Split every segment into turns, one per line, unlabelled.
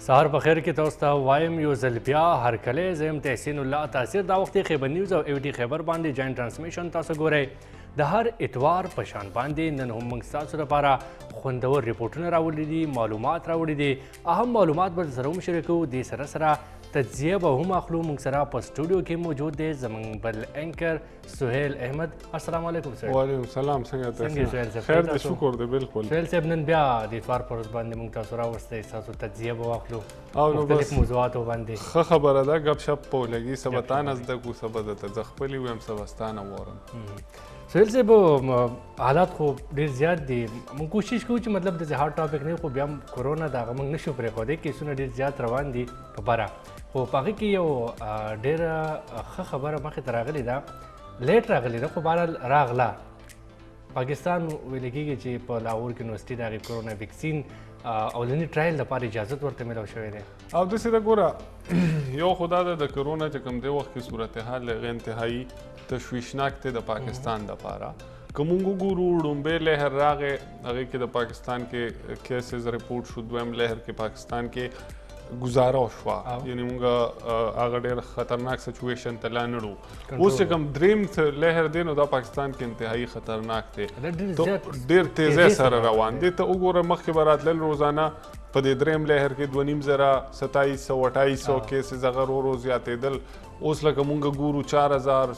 سهار په خیر کې تاسو ته وایم یو ځل بیا هرکلی زه یم تحسین الله تاثیر دا وخت خیبر نیوز او ایو ډي خیبر باندې جاینټ ټرانسمیشن تاسو ګورئ د هر اتوار په شان باندې نن هم موږ ستاسو لپاره خوندور ریپورټونه راوړي دي معلومات راوړي دي اهم معلومات به سره هم شریکو دې سره سره تجزیه به هم اخلو موږ سره په سټوډیو کې موجود دی زموږ بل انکر سهیل احمد السلام علیکم سهیل
وعلیکم السلام څنګه
سهیل
خیر دی شکر دی بالکل
سهیل صاحب نن بیا د اتوار پر ورځ باندې موږ تاسو راوستی ستاسو تجزیه به واخلو
او نو
مختلف
بس
موضوعاتو باندې
ښه خبره ده ګپ شپ په لګي سبا تا نه زده کو سبا درته زه خپلې ویم سبا ستا نه واورم
سهیل صاحب حالات خو ډېر زیات دي موږ کوشش کوو چې مطلب داسې هارډ ټاپک نه خو بیا هم کورونا د هغه موږ نشو پرېښودی کیسونه ډېر زیات روان دي په بره خو په هغې کې یو ډېره ښه خبره مخې ته راغلې ده لیټ راغلې ده خو بهرحال راغله پاکستان ویل کېږي چې په لاهور کې یونیورسټي د هغې کورونا ویکسین اولني ټرایل لپاره اجازت ورته میلاو شوی دی
او داسې ده ګوره یو خو دا ده د کرونا چې کوم دی وخت کې صورتحال هغه انتهایي تشویشناک دی د پاکستان دپاره که مونږ وګورو ړومبی لهر راغی هغې کې د پاکستان کې کیسز رپورټ شو دویم لهر کې پاکستان کې گزاره وشوه یعنې مونږ هغه ډېر خطرناک سچویشن ته لا نه ړو اوس چې کوم دریم لهر دی نو دا پاکستان کې انتهایي خطرناک دی ډېر تیزۍ سره روان دی ته وګوره مخکې به راتلل روزانه په دې دریم لهر کې 2500 2700 کیسز هغه ورو ورو زیاتېدل اوس لکه مونږ ګورو 4000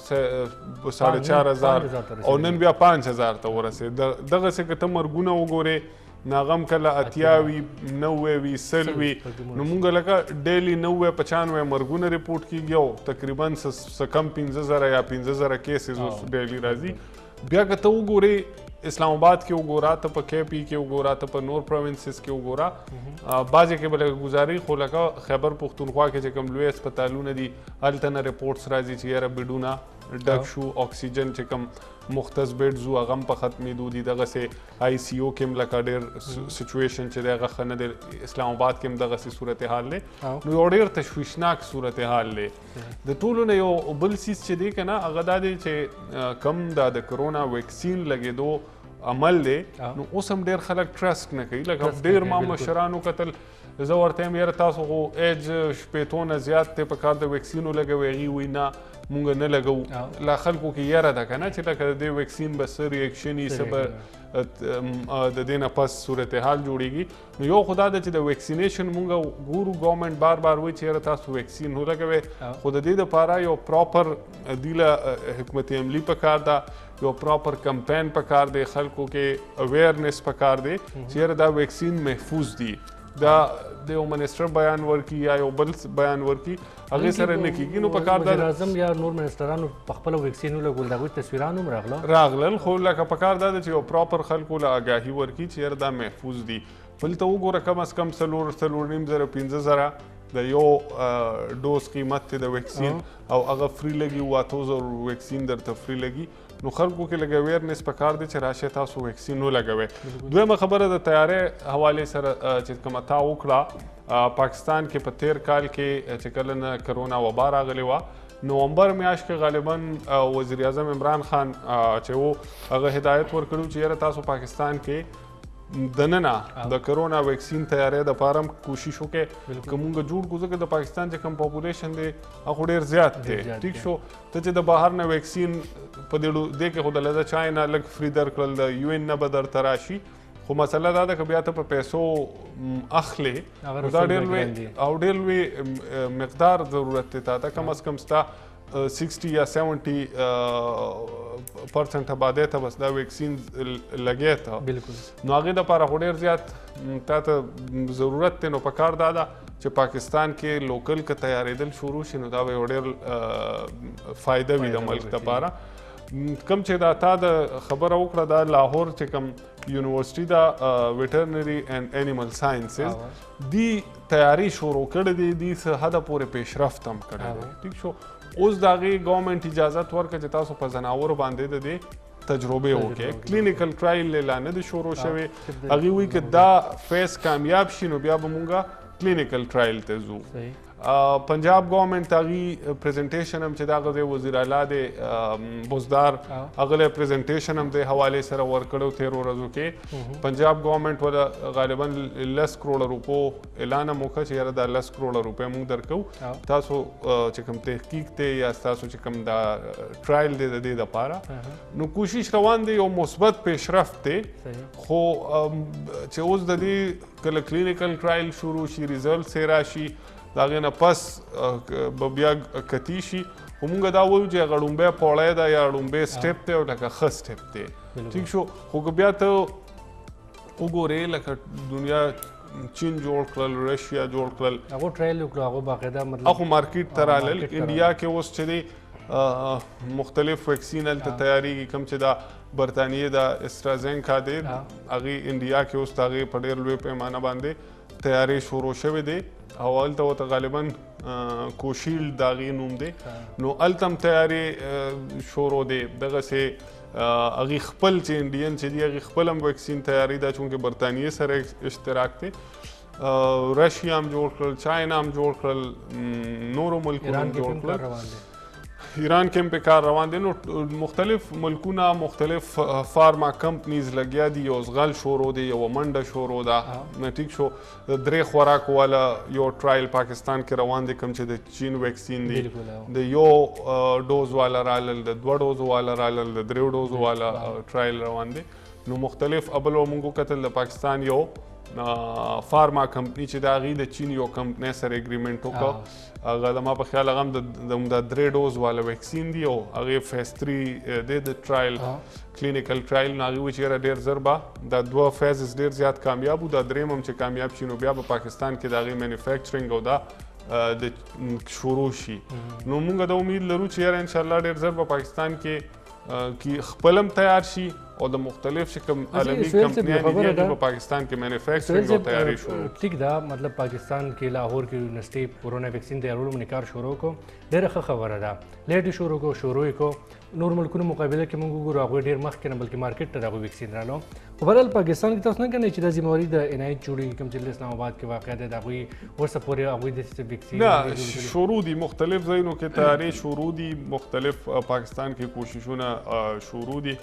4500 او نن بیا 5000 ته ورسېد دغسې که ته مرګونه وګورې ناغم کله اتیا وي 90 وي 100 وي نو مونږ لکه ډیلی 90-95 مرګونه ریپورټ کیږي او تقریبا څه کم 15000 یا 15000 کیسز اوس ډیلی راځي بیا که ته وګورې اسلام آباد کې وګوره ته په کې پی کې وګوره ته په نور پروینسز کې وګوره بعضې کې به لکه ګزاري خو لکه خیبر پښتونخوا کې چې کوم لوی هسپتالونه دي هلته نه ریپورټس راځي چې یاره بیډونه ډک شو اکسیجن چې کوم مختص بیډز وو هغه هم په ختمېدو دي دغسې آی سی او کې هم لکه ډېر سچویشن چې دی هغه ښه نه دی اسلام آباد کې هم دغسې صورتحال دی نو یو ډېر تشویشناک صورتحال دی د ټولو نه یو بل څیز چې دی که نه هغه دا دی چې کم دا د کرونا ویکسین لګېدو عمل دی نو اوس هم ډېر خلک ټرسټ نه کوي لکه ډېر ما مشرانو کتل زه ورته یم یاره تاسو خو ایج شپېتو نه زیات دی په کار د ویکسین ولګوئ هغوی وایي نه مونږ نه لګو لا خلکو کې یاره ده که نه چې لکه د دې ویکسین به څه ریاکشن وي څه به د دې نه پس صورتحال جوړیږي نو یو خو دا ده چې د ویکسینیشن مونږ ګورو ګورنمنټ بار بار وایي چې یاره تاسو ویکسین ولګوئ خو د دې دپاره یو پراپر دې له حکمت عملي پکار ده یو پراپر کمپین پکار دی خلکو کې اویرنس پکار دی چې یاره دا ویکسین محفوظ دي دا د یو منسټر بیان ورکي یا یو بل بیان ورکي هغې سره نه کېږي نو پکار دا
وزیر اعظم یا نور منسټرانو په خپله ویکسین ولګول د هغوی تصویران هم
راغلل خو لکه پکار دا ده چې یو پراپر خلکو له آګاهي ورکي چې یاره دا محفوظ دي بل ته وګوره کم از کم 4.5 د یو ډوز قیمت دی د ویکسین او هغه فری لګي 8000 ویکسین درته فری لګي نو خلکو کې لږ اویرنس پکار دی چې راشئ تاسو ویکسین ولګوئ دویمه خبره د تیارۍ حوالې سره چې کومه تا وکړه پاکستان کې په تیر کال کې چې کله نه کرونا وبا راغلې وه نومبر میاشت کې غالبا وزیر اعظم عمران خان چې و هغه هدایت ورکړو چې یاره تاسو پاکستان کې دننه د کرونا ویکسین تیاری دپاره هم کوشش وکړئ که مونږ جوړ کړو ځکه د پاکستان چې کوم پاپولیشن دی هغه ډېر زیات دی ټیک شو ته چې د بهر نه ویکسین په دې کې خو د له چاینا لږ فری درکړل د یو ان نه به درته راشي خو مسله دا ده که بیا ته په پیسو اخلې نو دا ډېر لوی مقدار ضرورت دی تا ته کم از کم ستا 60 یا 70% آبادۍ ته بس دا ویکسین لګی ته نو هغې دپاره خو ډېر زیات تا ته ضرورت دی نو پکار دا ده چې پاکستان کې لوکل که تیارېدل شروع شي نو دا به یو ډېر فایده وي د ملک دپاره کم چې دا تا د خبره وکړه دا لاهور چې کوم یونیورسټي دا ویټرنري اینډ انیمل ساینسز دی تیاری شروع کړې دی دی څه حده پورې پیشرفت هم کړی دی ټیک شو اوس د هغې ګورنمنټ اجازت ورکړه چې تاسو په ځناورو باندې د دې تجربې وکړئ کلینیکل ټرایل لا نه دی شروع شوی هغوی وایي که دا فیز کامیاب شي نو بیا به مونږ کلینیکل ټرایل ته ځو پنجاب ګورنمنت هغې پریزنټیشن هم چې دغه دی وزیر اعلی دی بزدار هغه له پریزنټیشن هم د حوالې سره ورکړی تېرو ورځو کې پنجاب ګورنمنت وله غالبا 10 کروړه روپو اعلان هم وکړه چې یاره دا 10 کروړه روپۍ موږ درکوو تاسو چې کوم تحقیق دی یا ستاسو چې کوم دا ټرایل دی د دې دپاره نو کوشش روان دی یو مثبت پیشرفت دی خو چې اوس د دې کله کلینیکل ټرایل شروع شي ریزلټس یې راشي د هغې نه پس به بیا کتي شي خو مونږ دا وایو چې هغه ړومبی پوړی ده یا ړومبی سټپ دی او لکه ښه سټپ دی ټیک شو خو که بیا ته وګورې لکه دنیا چین جوړ کړل رشیا جوړ کړل
هغو ټرایل وکړو هغو باقاعده مطلب
هغو مارکیټ ته رالل انډیا کې اوس چې دی مختلف ویکسین هلته تیاریږي کوم چې دا برطانیې د اسټرازینکا دی هغې انډیا کې اوس د هغې په ډېر لوی پیمانه باندې تیاری شروع شوې دی او هلته ورته غالبا کوشیلډ د هغې نوم دی نو هلته هم تیارې شروع دی دغسې هغې خپل چې انډین چې دي هغې خپل هم ویکسین تیاری ده چونکې برطانیې سره اشتراک دی رشیا هم جوړ کړل چاینا هم جوړ کړل نورو ملکونو هم جوړ کړل ایران کې هم په کار روان دی نو مختلف ملکونه مختلف فارما کمپنیز لګیا دي یو ځغل شروع دی یوه منډه شروع ده ټیک شو درې خوراکو والا یو ټرایل پاکستان کې روان دی کوم چې د چین ویکسین دی د یو ډوز والا رالل د 2 ډوزو والا رالل د 3 ډوزو والا ټرایل روان دی نو مختلف ابل مونږ کتل د پاکستان یو فارما کمپنی چې د هغې د چین یو کمپنۍ سره اګریمنټ وکړه هغه زما په خیال هغه هم د 3 ډوز والا ویکسین دی او هغې فیز 3 دی د ټرایل کلینیکل ټرایل نو هغې وایي چې یاره ډېر زر به دا 2 فیزز ډېر زیات کامیاب وو دا درېیم هم چې کامیاب شي نو بیا به پاکستان کې د هغې مینوفیکچرینګ او دا د شروع شي نو موږ د امید لرو چې یاره انشاءالله ډېر زر به پاکستان کې خپل هم تیار شي او د مختلف چې کوم عالمي کمپنیانې دي هغې په پاکستان کې مینوفیکچرینګ او تیاری شروع
ټیک ده مطلب پاکستان کې لاهور کې یونیورسټۍ کورونا ویکسین تیارولو باندې کار شروع کړو ډېره ښه خبره ده لیټ یې شروع کړو شروع یې کړو نور ملکونو مقابله کې موږ وګورو هغوی ډېر مخکې نه بلکې مارکیټ ته د هغوی ویکسین رالو خو بهرحال پاکستان کې تاسو نه ګڼئ چې دا ذمهواري د عنایت جوړېږي کوم چې اسلام آباد کې واقع دی د هغوی ورسه پورې هغوی داسې ویکسین
نه شروع دي مختلف ځایونو کې تیاری شروع دي مختلف پاکستان کې کوششونه شروع دي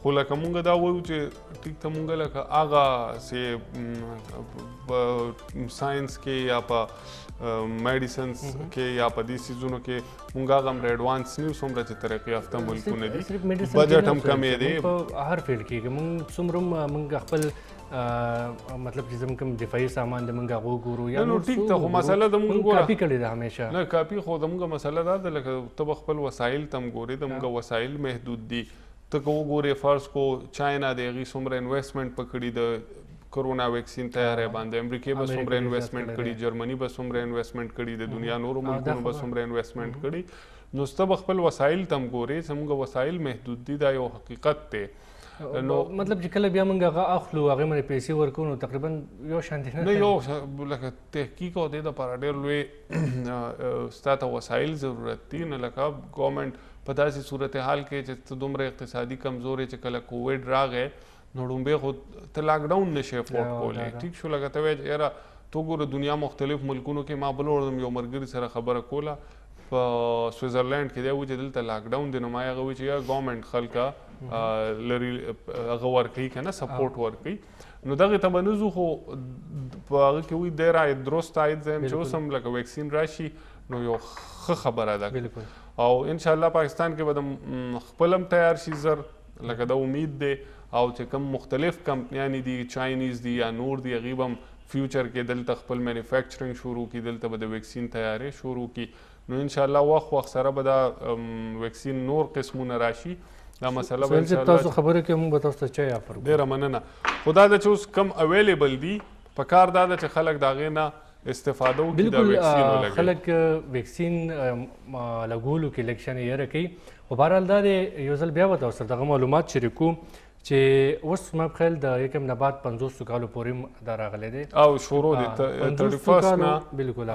خو لکه مونږ دا وایو چې ټیک ته مونږ لکه هغه په ساینس کې یا په میډیسنس کې یا په دې څیزونو کې مونږ هغه هم ایډوانس نه یو څومره چې ترقي یافته ملکونه دي بجټ هم کمې دی
په هر فیلډ کې مونږ څومره مونږ خپل مطلب چې زموږ کوم دفاعي سامان د مونږ هغه وګورو یا
نو ټیک ته خو مسله د مونږ ګوره
کاپي کړې ده همیشه
نه کاپي خو د مونږ مسله دا ده لکه ته به خپل وسایل ته هم ګورې د مونږ وسایل محدود دي ته که وګورې فرض کو چاینا د هغې څومره انویسټمنټ په کړي د کرونا ویکسین تیاری باندې امریکې به څومره انویسټمنټ کړي جرمني به څومره انویسټمنټ کړي د دنیا نورو ملکونو به څومره انویسټمنټ کړي نو سته به خپل وسایل ته هم ګورې زموږ وسایل محدود دي دا یو حقیقت دی
نو مطلب چې کله بیا موږ هغه اخلو هغې باندې پیسې ورکوو نو تقریبا یو شانتې
نه یو لکه تحقیق او دې دپاره ډېر لوی ستا ته وسایل ضرورت دي نه لکه ګورنمنټ په داسې صورتحال کې چې ته دومره اقتصادي کمزورې چې کله کووډ راغی نو ډومبې خو ته لاکډاون نشې افورډ کولی ټیک شو لکه ته وایې یاره تو ګوره دنیا مختلف ملکونو کې ما بل وړم یو ملګري سره خبره کوله په سویزرلینډ کې دی وایي چې دلته لاکډاون دی نو ما هغه وایي چې یاره ګورنمنټ خلکه لري هغه ورکوي که نه سپورټ ورکوي نو دغې ته به نه ځو خو په هغه کې وایي ډېر عاید درست عاید ځایم چې اوس هم لکه ویکسین راشي نو یو ښه خبره ده او انشاءالله پاکستان کې به د خپل هم تیار شي زر لکه د امید دی او چې کوم مختلف کمپنیانې دي چاینیز دي یا نور دي هغوی به هم فیوچر کې دلته خپل مینوفیکچرینګ شروع کړي دلته به د ویکسین تیاری شروع کړي نو انشاءالله وخت سره به دا ویکسین نور قسمونه راشي دا مسله به انشاءالله
تاسو خبرې کې موږ به تاسو ته چای آفر کوو
ډېره مننه خو دا ده چې اوس کم اویلیبل دي په کار دا ده چې خلک د هغې نه استفاده وکړي د ویکسین ولګوي
خلک ویکسین لګولو کې لږ شانې یره کوي خو بهرحال دا دی یو ځل بیا به تاسو سره دغه معلومات شریکو چې اوس ما په خیال د یکم نه بعد 500 کالو پورې دا راغلی دی
او شروع دی 31 نه
بالکل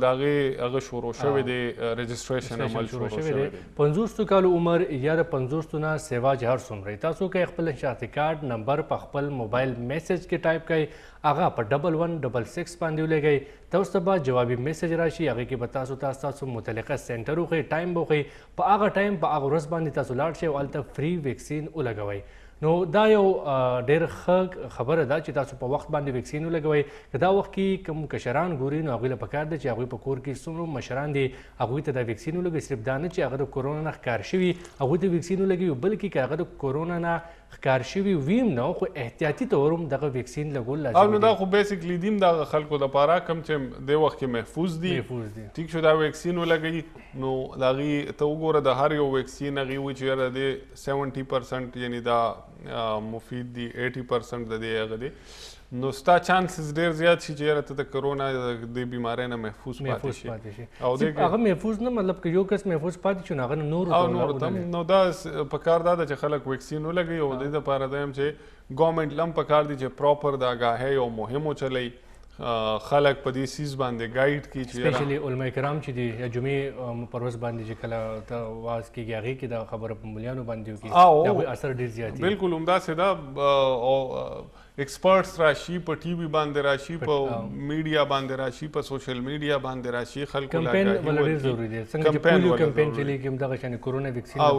د هغه شروع شوی دی رجسټریشن عمل شروع شوی دی
500 کالو عمر یا د 500 نه سیوا چې هر څومره تاسو کې خپل شناختی کارت نمبر په خپل موبایل میسج کې ټایپ کړئ هغه په 1166 باندې ولګئ تاسو ته به جوابي میسج راشي هغه کې به تاسو متعلقه سنټر وښیي ټایم به وښیي په هغه ټایم په هغه ورځ باندې تاسو لاړ شئ او هلته فری ویکسین ولګوئ نو دا یو ډېر ښه خبره ده چې تاسو په وخت باندې ویکسین ولګوئ که دا وخت کې کوم کشران ګوري نو هغوی له پکار ده چې هغوی په کور کې څومره مشران دي هغوی ته دا ویکسین ولګوي صرف دا نه چې هغه د کورونا نه ښکار شوي هغوی ته ویکسین ولګوي بلکې که هغه د کورونا نه ښکار شوي ویم نه خو احتیاطي طور هم دغه ویکسین لګول لازمي
او نو دا خو بیسیکلی دیم دغه خلکو دپاره کوم چې د وخت کې محفوظ دي ټیک شو دا ویکسین ولګوي نو د هغې ته وګوره د هر یو ویکسین هغې وایي چې یاره دی 70% یعنې دا مفید دي 80% د دې هغه دی نو ستا چانسز ډېر زیات شي چې یاره ته د کرونا د بیمارۍ نه محفوظ پاتې شي
او هغه محفوظ نه مطلب که یو کس محفوظ پاتې شي نو هغه نورو
ته نو دا پکار دا ده چې خلک ویکسین ولګوي او د دې دپاره دا یم چې ګورنمنټ له هم پکار دي چې پراپر د آګاهۍ او مهم وچلوي خلک په دې سیز باندې ګایډ کړي چې
سپیشلی علما کرام چې دي یا جمعې پر ورځ باندې چې کله ته واعظ کېږي هغې کې دا خبره په ملیانو باندې وکړي د هغوی اثر ډېر زیات
بالکل همداسې ده او ایکسپرټس راشي په ټي وي باندې راشي په میډیا باندې راشي په سوشل میډیا باندې راشي خلکو
کمپین ول ډېر ضروري دی څنګه چې پولیو کمپین چلیږي همدغه شانې کورونا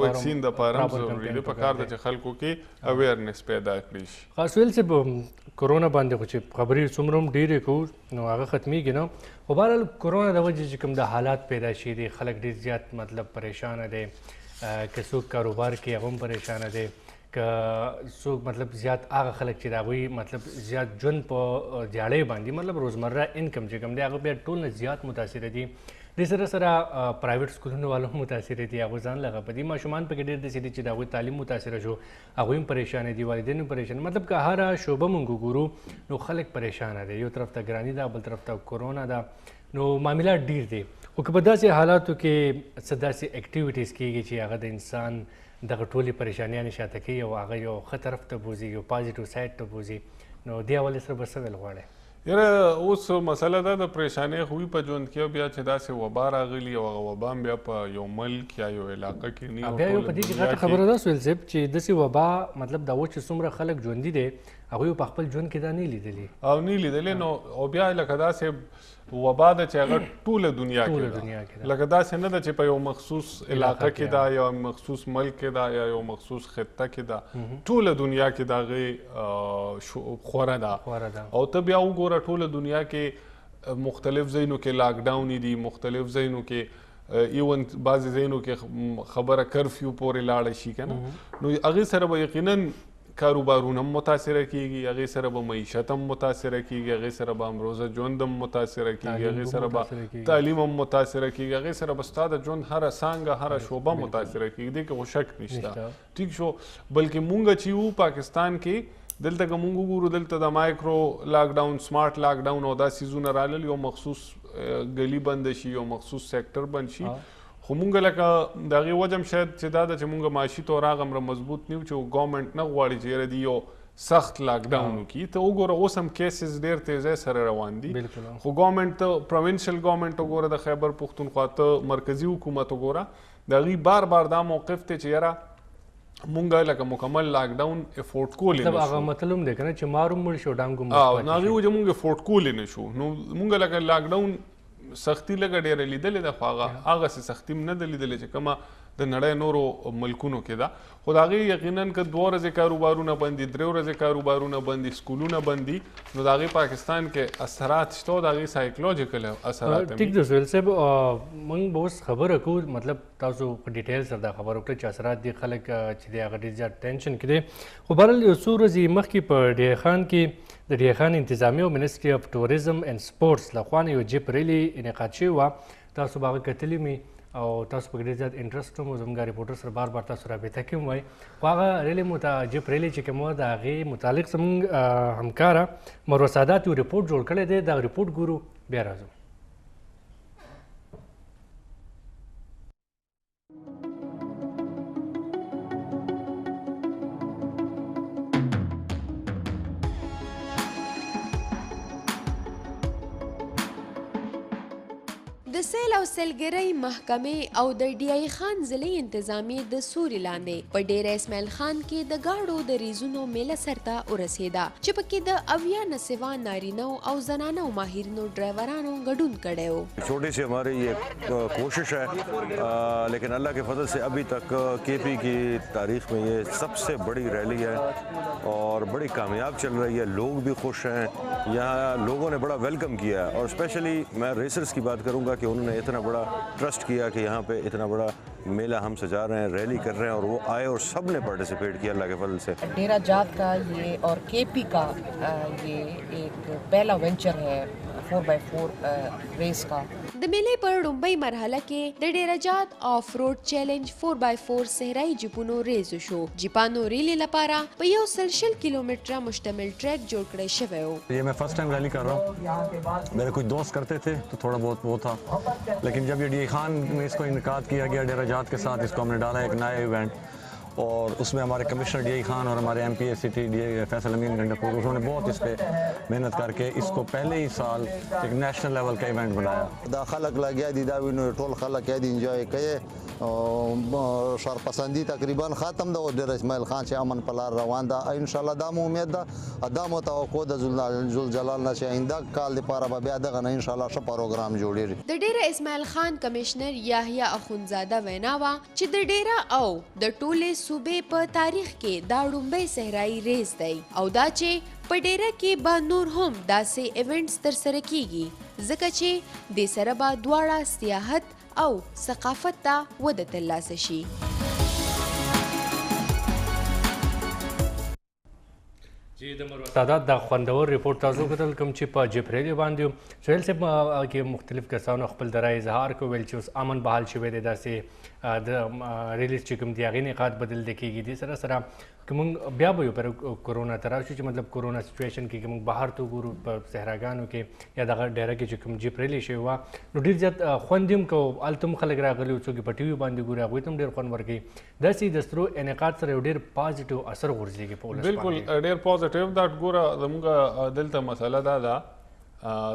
ویکسین دپاره هم ضروري دی پکار ده چې خلکو کې اویرنس پیدا کړي شي
خاص ویل چې کورونا باندې خو چې خبرې څومره هم ډېرې کوو نو هغه ختمیږي نه خو بهرحال کورونا د وجې چې کوم د حالات پیدا شي دي خلک ډېر زیات مطلب پریشانه دی که څوک کاروبار کې هغه هم پریشانه دی که څوک مطلب زیات هغه خلک چې د هغوی مطلب زیات ژوند په دیاړۍ باندې مطلب روزمره انکم چې کوم دی هغه بیا ټول نه زیات متاثره دي دې سره سره پرایویټ سکولونو والو هم متاثره دي هغوی ځان لغه په دي ماشومان پکې ډېر داسې دي چې د هغوی تعلیم متاثره شو هغوی هم پریشانه دي والدین هم پریشانه مطلب که هره شعبه مونږ وګورو نو خلک پریشانه دي یو طرف ته ګراني ده بل طرف ته کورونا ده نو معاملات ډېر دي خو که په داسې حالاتو کې څه داسې اکټیویټیز کېږي چې هغه د انسان دغه ټولې پریشانیانې شاته کوي او هغه یو ښه طرف ته بوځي یو پازیټیو سایډ ته بوځي نو دې حوالې سره به څه ویل غواړئ
یاره اوس مسله ده د پریشانۍ خو په ژوند کې بیا چې داسې وبا راغلي او هغه وبا هم بیا په یو ملک یا یو علاقه کې نه
بیا یو په دې کې غټه خبره ده سهیل صاحب چې داسې وبا مطلب دا و چې څومره خلک ژوندي دي هغوی په خپل ژوند کې دا نه لیدلي
او نه لیدلې نو او بیا لکه داسې وبا ده چې هغه ټوله دنیا کې ده لکه داسې نه ده چې په یو مخصوص علاقه کې ده یا مخصوص ملک کې ده یا یو مخصوص خطه کې ده ټوله دنیا کې د هغې خوره ده او ته بیا وګوره ټوله دنیا کې مختلف ځایونو کې لاک ډاون دي مختلف ځایونو کې ایون بعضې ځایونو کې خبره کرفیو پورې لاړه شي که نه نو هغې سره به یقینا کاروبارونه هم متاثره کیږي هغې سره به معیشت هم متاثره کیږي هغې سره به امروزه ژوند هم متاثره کیږي هغې سره به تعلیم هم متاثره کیږي هغې سره به ستا د ژوند هره څانګه هره شعبه متاثره کیږي دې کې خو شک نشته ټیک شو بلکې مونږ چې وو پاکستان کې دلته که مونږ وګورو دلته د مایکرو لاک ډاون سمارټ لاک ډاون او دا څیزونه رالل یو مخصوص ګلي بند شي یو مخصوص سیکټر بند شي خو مونږ لکه د هغې وجه هم شاید چې دا ده چې مونږ معاشي طور هغه مضبوط نه یو چې ګورنمنټ نه غواړي چې یاره دې یو سخت لاک ډاون وکړي ته وګوره اوس هم کیسز ډېر تیزۍ سره روان دي خو ګورنمنټ ته پروینشل ګورنمنټ وګوره د خیبر پښتونخوا ته مرکزي حکومت وګوره د هغې بار دا موقف دی چې یاره مونږ لکه مکمل لاک ډاون افورډ کولی نه شو
هغه مطلب هم دی که نه چې مار هم مړ شو ډانګ هم مړ
نو هغې وجه مونږ افورډ کولی نه شو نو مونږ لکه لاک ډاون سختی لږه ډېره لیدلې ده خو هغسې سختي هم نه ده لیدلې چې کومه د نړۍ نورو ملکونو کې ده خو د هغې یقینا که 2 ورځې کاروبارونه بند دي 3 ورځې کاروبارونه بند دي سکولونه بند دي نو د هغې پاکستان کې اثرات شته او د هغې سایکولوجیکل اثرات
ټیک ده سهیل صاحب موږ به اوس خبره کوو مطلب تاسو په ډیټیل سره دا خبره وکړه چې اثرات دي خلک چې دی هغه ډېر زیات ټینشن کې دی خو بهرحال یو څو ورځې مخکې په ډیه خان کې د ډیه خان انتظامیه او منسټري اف ټوریزم اینډ سپورټس لخوا نه یو جیپ ریلي انعقاد شوې وه تاسو به هغه کتلي مې او تاسو پکې ډېر زیات انټرسټ هم زموږ ریپورټر سره بار بار تاسو رابطه کې هم وایي خو هغه ریلي جیپ ریلي چې کوم وه د هغې متعلق زموږ همکاره مروه سادات یو ریپورټ جوړ کړی دی دغه ریپورټ ګورو بیا راځو
د سیل او سیلګرۍ محکمې او د ډي آی خان ضلعي انتظامیې د سوري لاندې په ډیره اسماعیل خان کې د گاډو د ریزونو میله سرته ورسېده چې پکې د 80 نه سوا نارینه او زنانه ماهرینو ډرایورانو ګډون کړی و.
छोटी सी हमारी ये कोशिश है लेकिन अल्लाह के फजल से अभी तक केपी की तारीख में ये सबसे बड़ी रैली है और बड़ी कामयाब चल रही है. लोग भी खुश हैं, यहाँ लोगों ने बड़ा वेलकम किया है और स्पेशली मैं रेसर्स की बात करूँगा कि उन्होंने इतना बड़ा ट्रस्ट किया कि यहाँ पे इतना बड़ा मेला हम सजा रहे हैं, रैली कर रहे हैं और वो आए और सब ने पार्टिसिपेट किया अल्लाह के फजल से.
डेरा जात का ये और केपी का ये एक पहला वेंचर है 4x4 रेस का.
د میلې پر لومړۍ مرحله کې د ډیره جات آف روډ چیلنج 4x4 صحرایي جیپونو ریز شو. جیپانو ریلی لپاره په 160 کیلومتره مشتمل ټریک جوړ کړی شوی و.
ये मैं फर्स्ट टाइम रैली कर रहा हूँ. मेरे कुछ दोस्त करते थे तो थोड़ा बहुत वो था, लेकिन जब ये डी खान में इसको इनकाद किया गया डेरा जात के साथ, इसको हमने डाला एक नया इवेंट और उसमें हमारे कमिश्नर डी खान और हमारे MP सिटी फैसल अमीन गंडापुर उन्होंने बहुत इस पर मेहनत करके इसको पहले ही साल एक नेशनल लेवल का इवेंट बनाया.
دا خلک لګیا دي دا وینو ټول خلک یې دي انجوای کوي او شرپسندي تقریبا ختم ده او ډیر اسماعیل خان چې امن په لار روان ده. ان شاء الله دا مو امید ده دا مو توقع ده ذل جلال نه چې آینده کال لپاره به بیا دغه ان شاء الله ښه پروګرام جوړیږي.
د ډیره اسماعیل خان کمشنر یحیی اخونزاده وینا وا چې د ډیره او د ټوله صوبې په تاریخ کې دا لومړی صحرایي ریس دی او دا چې په ډیره کې به نور هم داسې ایونټس ترسره کیږي ځکه چې د سره به دواړه سیاحت او ثقافت ته وده ترلاسه شي.
تعداد د خوندور ریپورت تاسو کتل کوم چې په جبرېلي باندې سهیل صاحب کې مختلف کسانو خپل د رایې اظهار کو ویل چې اوس امن بحال شوی دی داسې د ریلیز چې کوم دی هغې نقاط بدل دی کېږي دې سره سره که موږ بیا به یو پر کورونا ته راشو چې مطلب کورونا سچویشن کې که موږ بهر ته وګورو په صحراګانو کې یا دغه ډیره کې چې کوم جبرېلي شوی وه نو ډېر زیات خوند هم کوو هلته هم خلک راغلي وو څوک یې په ټي وي باندې ګوري هغوی ته هم ډېر خوند ورکوي داسې د سترو انعقاد سره یو ډېر پازیټیو اثر غورځېږي په ولس
بالکل ډېر پازیټیو دا ګوره زموږ دلته مسله دا ده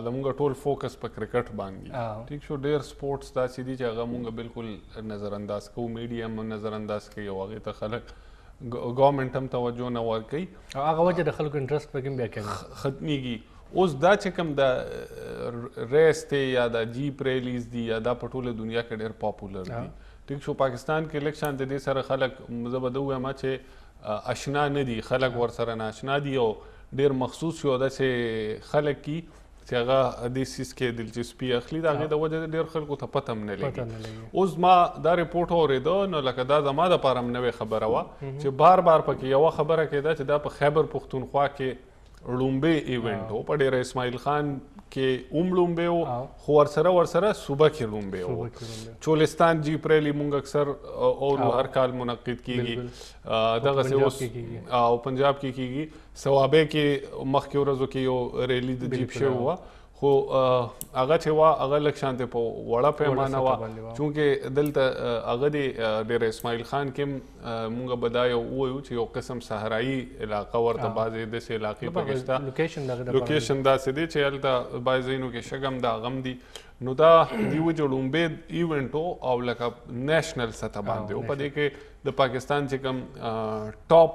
زموږ ټول فوکس په کرکټ باندې ټیک شو. ډېر سپورټس داسې دي چې هغه موږ بالکل نظر انداز کوو، میډیا هم نظر انداز کوي او هغې ته خلک ګورنمنټ هم توجه نه ورکوي.
هغه وجه د خلکو انټرسټ پکې هم بیا کوي
ختمیږي. اوس دا چې کوم د ریس دی یا د جیپ ریلیز دي یا دا په ټوله دنیا کې ډېر پاپولر دي. ټیک شو پاکستان کې لږ شان د دې سره خلک زه به ده ووایم چې اشنا نه دي، خلک ورسره ناشنا دي او ډېر مخصوص یو داسې خلک دي چې هغه دې څیز کې دلچسپي اخلي د هغې د وجې ډېر خلکو ته پته هم نه لګي. اوس ما دا ریپورټ اورېده نو لکه دا زما دپاره هم نوې خبره وه چې بار بار پکې یوه خبره کېده چې دا په خیبر پښتونخوا کې لومبې ایونټ و په ډیره اسماعیل خان کې هم لومبې و خو ورسره صوبه کې لومبې و. چولستان جیپ ریلی مونږ اکثر او هر کال منعقد کیږي دغسې اوس او پنجاب کې کیږي. ثوابې کې مخکې ورځو کې یو ریلی د جیپ شوی وه خو هغه چې وه هغه لږ شانتې په وړه پیمانه وه چونکې دلته هغه د ډیره اسماعیل خان کې هم مونږ به دا یو ووایو چې یو قسم صحرایي علاقه ورته بعضې داسې علاقې پکې شته لوکیشن داسې دی چې هلته بعضې ځایونو کې شګم د هغه هم دي. نو دا د یوه چې لومبې ایونټ او لکه نیشنل سطح باندې و په دې کې د پاکستان چې کوم ټاپ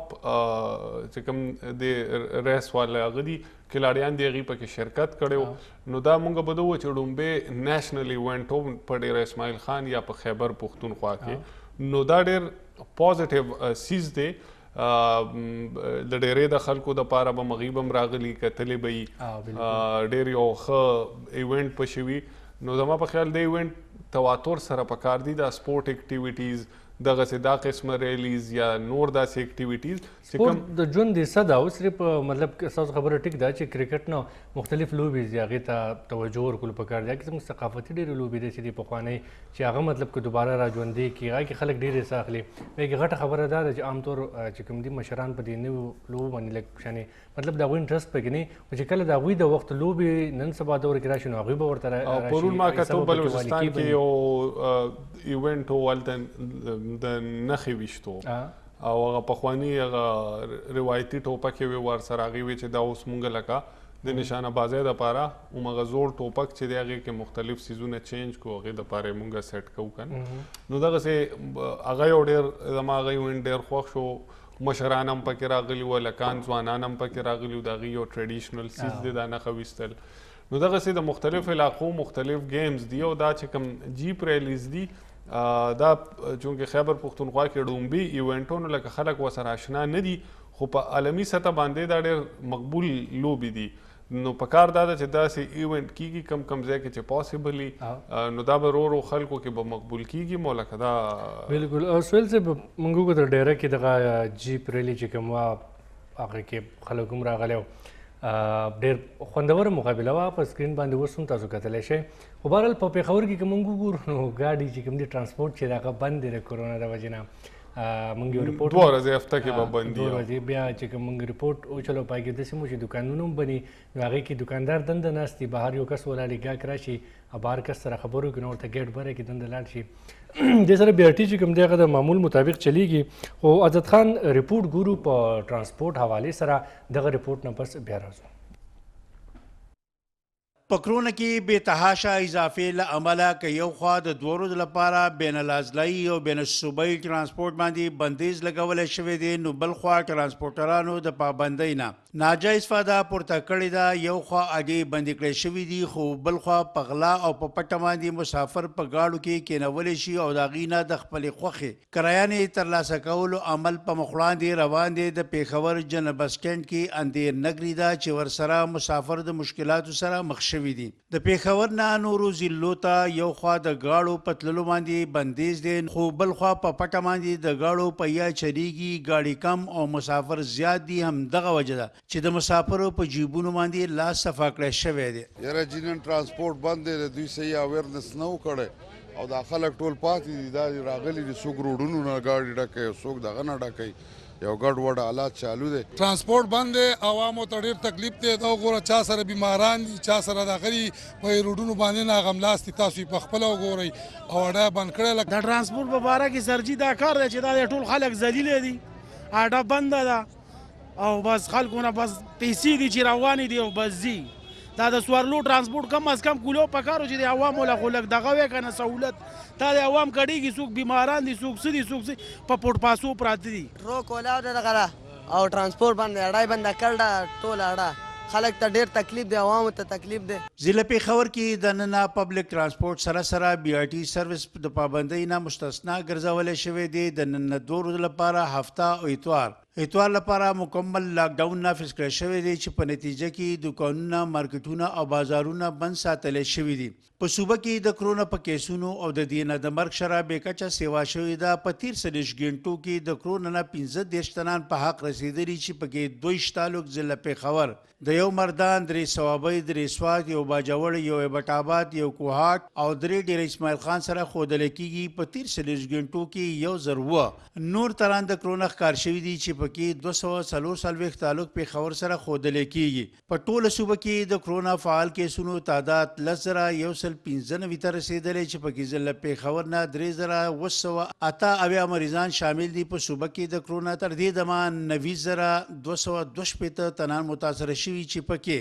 چې کوم د ریس والا هغه دي کلاړیان دي هغې پکې شرکت کړی و. نو دا مونږ به ده ووایو چې لومبې نیشنل ایونټ و په ډیره اسماعیل خان یا په خیبر پښتونخوا کې. نو دا ډېر پازیټیو سیز دی د ډیرې د خلکو دپاره به مغیب هم راغلي کتلې به یي ډېر یو ښه ایونټ په شوي. نو زما په خیال د ایونټ تواتر سره پکار دي دا سپورټ اکټیویټیز دغسې دا قسمه ریلیز یا نور داسې اکټیویټیز
سپورټ د ژوند حصه ده. اوس صرف مطلب ستاسو خبره ټیک ده چې کرکټ نه مختلف لوبې دي هغې ته توجه ورکول پکار دي. هغې زموږ ثقافتي ډېرې لوبې داسې دي پخوانۍ چې هغه مطلب که دوباره را ژوندۍ کړي هغه کې خلک ډېر حصه اخلي. بلکې غټه خبره دا ده چې عام طور چې کوم دي مشران په دې نویو لوبو باندې لږ شانې مطلب د هغوی انټرسټ پکې نه وي چې کله د هغوی د وخت لوبې نن سبا دور کې راشي نو هغوی به ورته راشي.
پرون ما کتو بلوچستان کې یو ایونټ و هلته د نښې ویشتو او هغه پخواني هغه روایتي ټوپکې وې ورسره هغې وې چې دا اوس مونږ لکه د نشانه بازۍ دپاره همغه زوړ ټوپک چې دی هغې کې مختلف څیزونه چینج کړو هغې دپاره یې مونږ سیټ کوو که نو دغسې هغه یو ډېر زما هغه ایونټ ډېر خوښ شو مشران هم پکې راغلي وو هلکان ځوانان هم پکې راغلي وو د هغې یو ټریډیشنل څیز دی دا نښه ویستل نو دغسې د مختلف علاقو مختلف گیمز دی او دا چې کوم جیپ ریلیز دي دا چونکې خیبر پښتونخوا کې ډومبي ایونټونو لکه خلک ورسره اشنا نه دي خو په عالمي سطح باندې دا ډېر مقبول لوبې دي نو پکار دا ده چې داسې ایونټ کیږي کم کم ځای کې چې پاسبل نو دا به ورو ورو خلکو کې به مقبول کیږي مو لکه دا
بالکل سهیل صاحب موږ وکتل ډیره کې دغه جیپ ریلي چې کوم وه هغې کې خلک هم راغلی و ډېر خوندوره مقابله وه په سکرین باندې اوس هم تاسو کتلی شئ خو بهرحال په پېښور کې که موږ وګورو نو ګاډي چې کوم دي ټرانسپورټ چې دی هغه بند دی د کورونا د وجې نه موږ یو رپورټ
2 ورځې هفته کې به بند دي
2 ورځې بیا چې کوم موږ رپورټ وچلو پای کې داسې مو چې دوکانونه هم بني نو هغې کې دوکاندار دنده ناست دي بهر یو کس ولاړ ګاهک راشي بهر کس سره خبرو وکړي نو ورته ګیټ بره کې دنده لاړ شي دې سره بي آر ټي چې کوم دی هغه د معمول مطابق چلیږي خو عزت خان رپورټ ګورو په ټرانسپورټ حوالې سره دغه رپورټ نه پس بیا راځو
په کرونا کې بې تحاشا اضافې له امله که یو خوا د 2 ورځو لپاره بین العضلایي او بین الصوبایي ترانسپورټ باندې بندیز لګولی شوی دی نو بل خوا ترانسپورټرانو د پابندۍ نه ناجایز فایده پورته کړې ده یو خوا اډې بندې کړې شوي دي خو بل خوا په غلا او په پټه باندې مسافر په ګاډو کې کېنولی شي او د هغې نه د خپلې خوښې کرایانې ترلاسه کولو عمل په مخ وړاندې روان دی د پېښور جنرال بس سټینډ کې اندیر نګري ده چې ورسره مسافر د مشکلاتو سره مخ شوي دي د پېښور نه نورو ضلعو ته یو خوا د ګاډو په تللو باندې بندیز دی خو بل خوا په پټه باندې د ګاډو پهیه چلیږي ګاډي کم او مسافر زیات دي همدغه وجه ده چې د مسافرو په جیبونو باندې لاس صفا کړی شوی دی
یاره جنن ترانسپورټ بند دی دوی صحیح اویرنس نه و کړی او دا خلک ټول پاتې دي دا راغلي دي څوک روډونو نه ګاډي ډکوي څوک دغه نه ډکوي یو ګډ وډ حالات چالو دی
ترانسپورټ بند دی عوامو ته ډېر تکلیف دی دا وګوره چا سره بیماران دي چا سره دغلي په روډونو باندې ناغملاست دي تاسو یې پخپله وګورئ او اډه بند کړی
د ترانسپورټ په باره کې سرجي دا کار دی چې دا ټول خلک ذلیله دي اډه بنده ده او بس خلکو نه بس پیسې دي چې روانې دي او بس ځي دا د سوارلو ترانسپورټ کم از کم کولو پکارو چې د عوامو له خو لږ دغه وی که نه سهولت دا د عوام کډېږي څوک بیماران دي څوک څه دي څوک څه په پوټ پاسو پراته دي
روک ولاو ده دغه او ترانسپورټ باندې اډای بنده کړ ده ټوله اډه خلک ته ډېر تکلیف دی عوامو ته تکلیف دی
ضلع پېښور کې د ننه پبلک ترانسپورټ سره سره بي آر ټي سروس د پابندۍ نه مستثنا ګرځولی شوی دی د نن 2 ورځو لپاره هفته او اتوار لپاره مکمل لاک ډاون نافذ کړی شوی دی چې په نتیجه کې دوکانونه مارکیټونه او بازارونه بند ساتلی شوي دي په صوبه کې د کرونا په کیسونو او د دې نه د مرګ شرح بې کچه سیوا شوې ده په 30 غنټو کې د کرونا نه 15 تنان په حق رسېدلي چې پکې 22 تعلق ضلع پېښور د یو مردان 3 صوابۍ 3 سوات یو باجوړ یو ایبټ آباد یو کوهاټ او 3 ډېر اسماعیل خان سره ښودلی کېږي په 30 غنټو کې یو زر اووه نور تران د کرونا ښکار شوي دي چې پکې 244 تعلق پېښور سره ښودلی کېږي په ټوله صوبه کې د کرونا فعال کیسونو تعداد 10,195 ته رسېدلی چې پکې ضلع پېښور نه 3,908 مریضان شامل دي په صوبه کې د کرونا تر دې دمه 90,222 تنان متاثره شوي چې پکې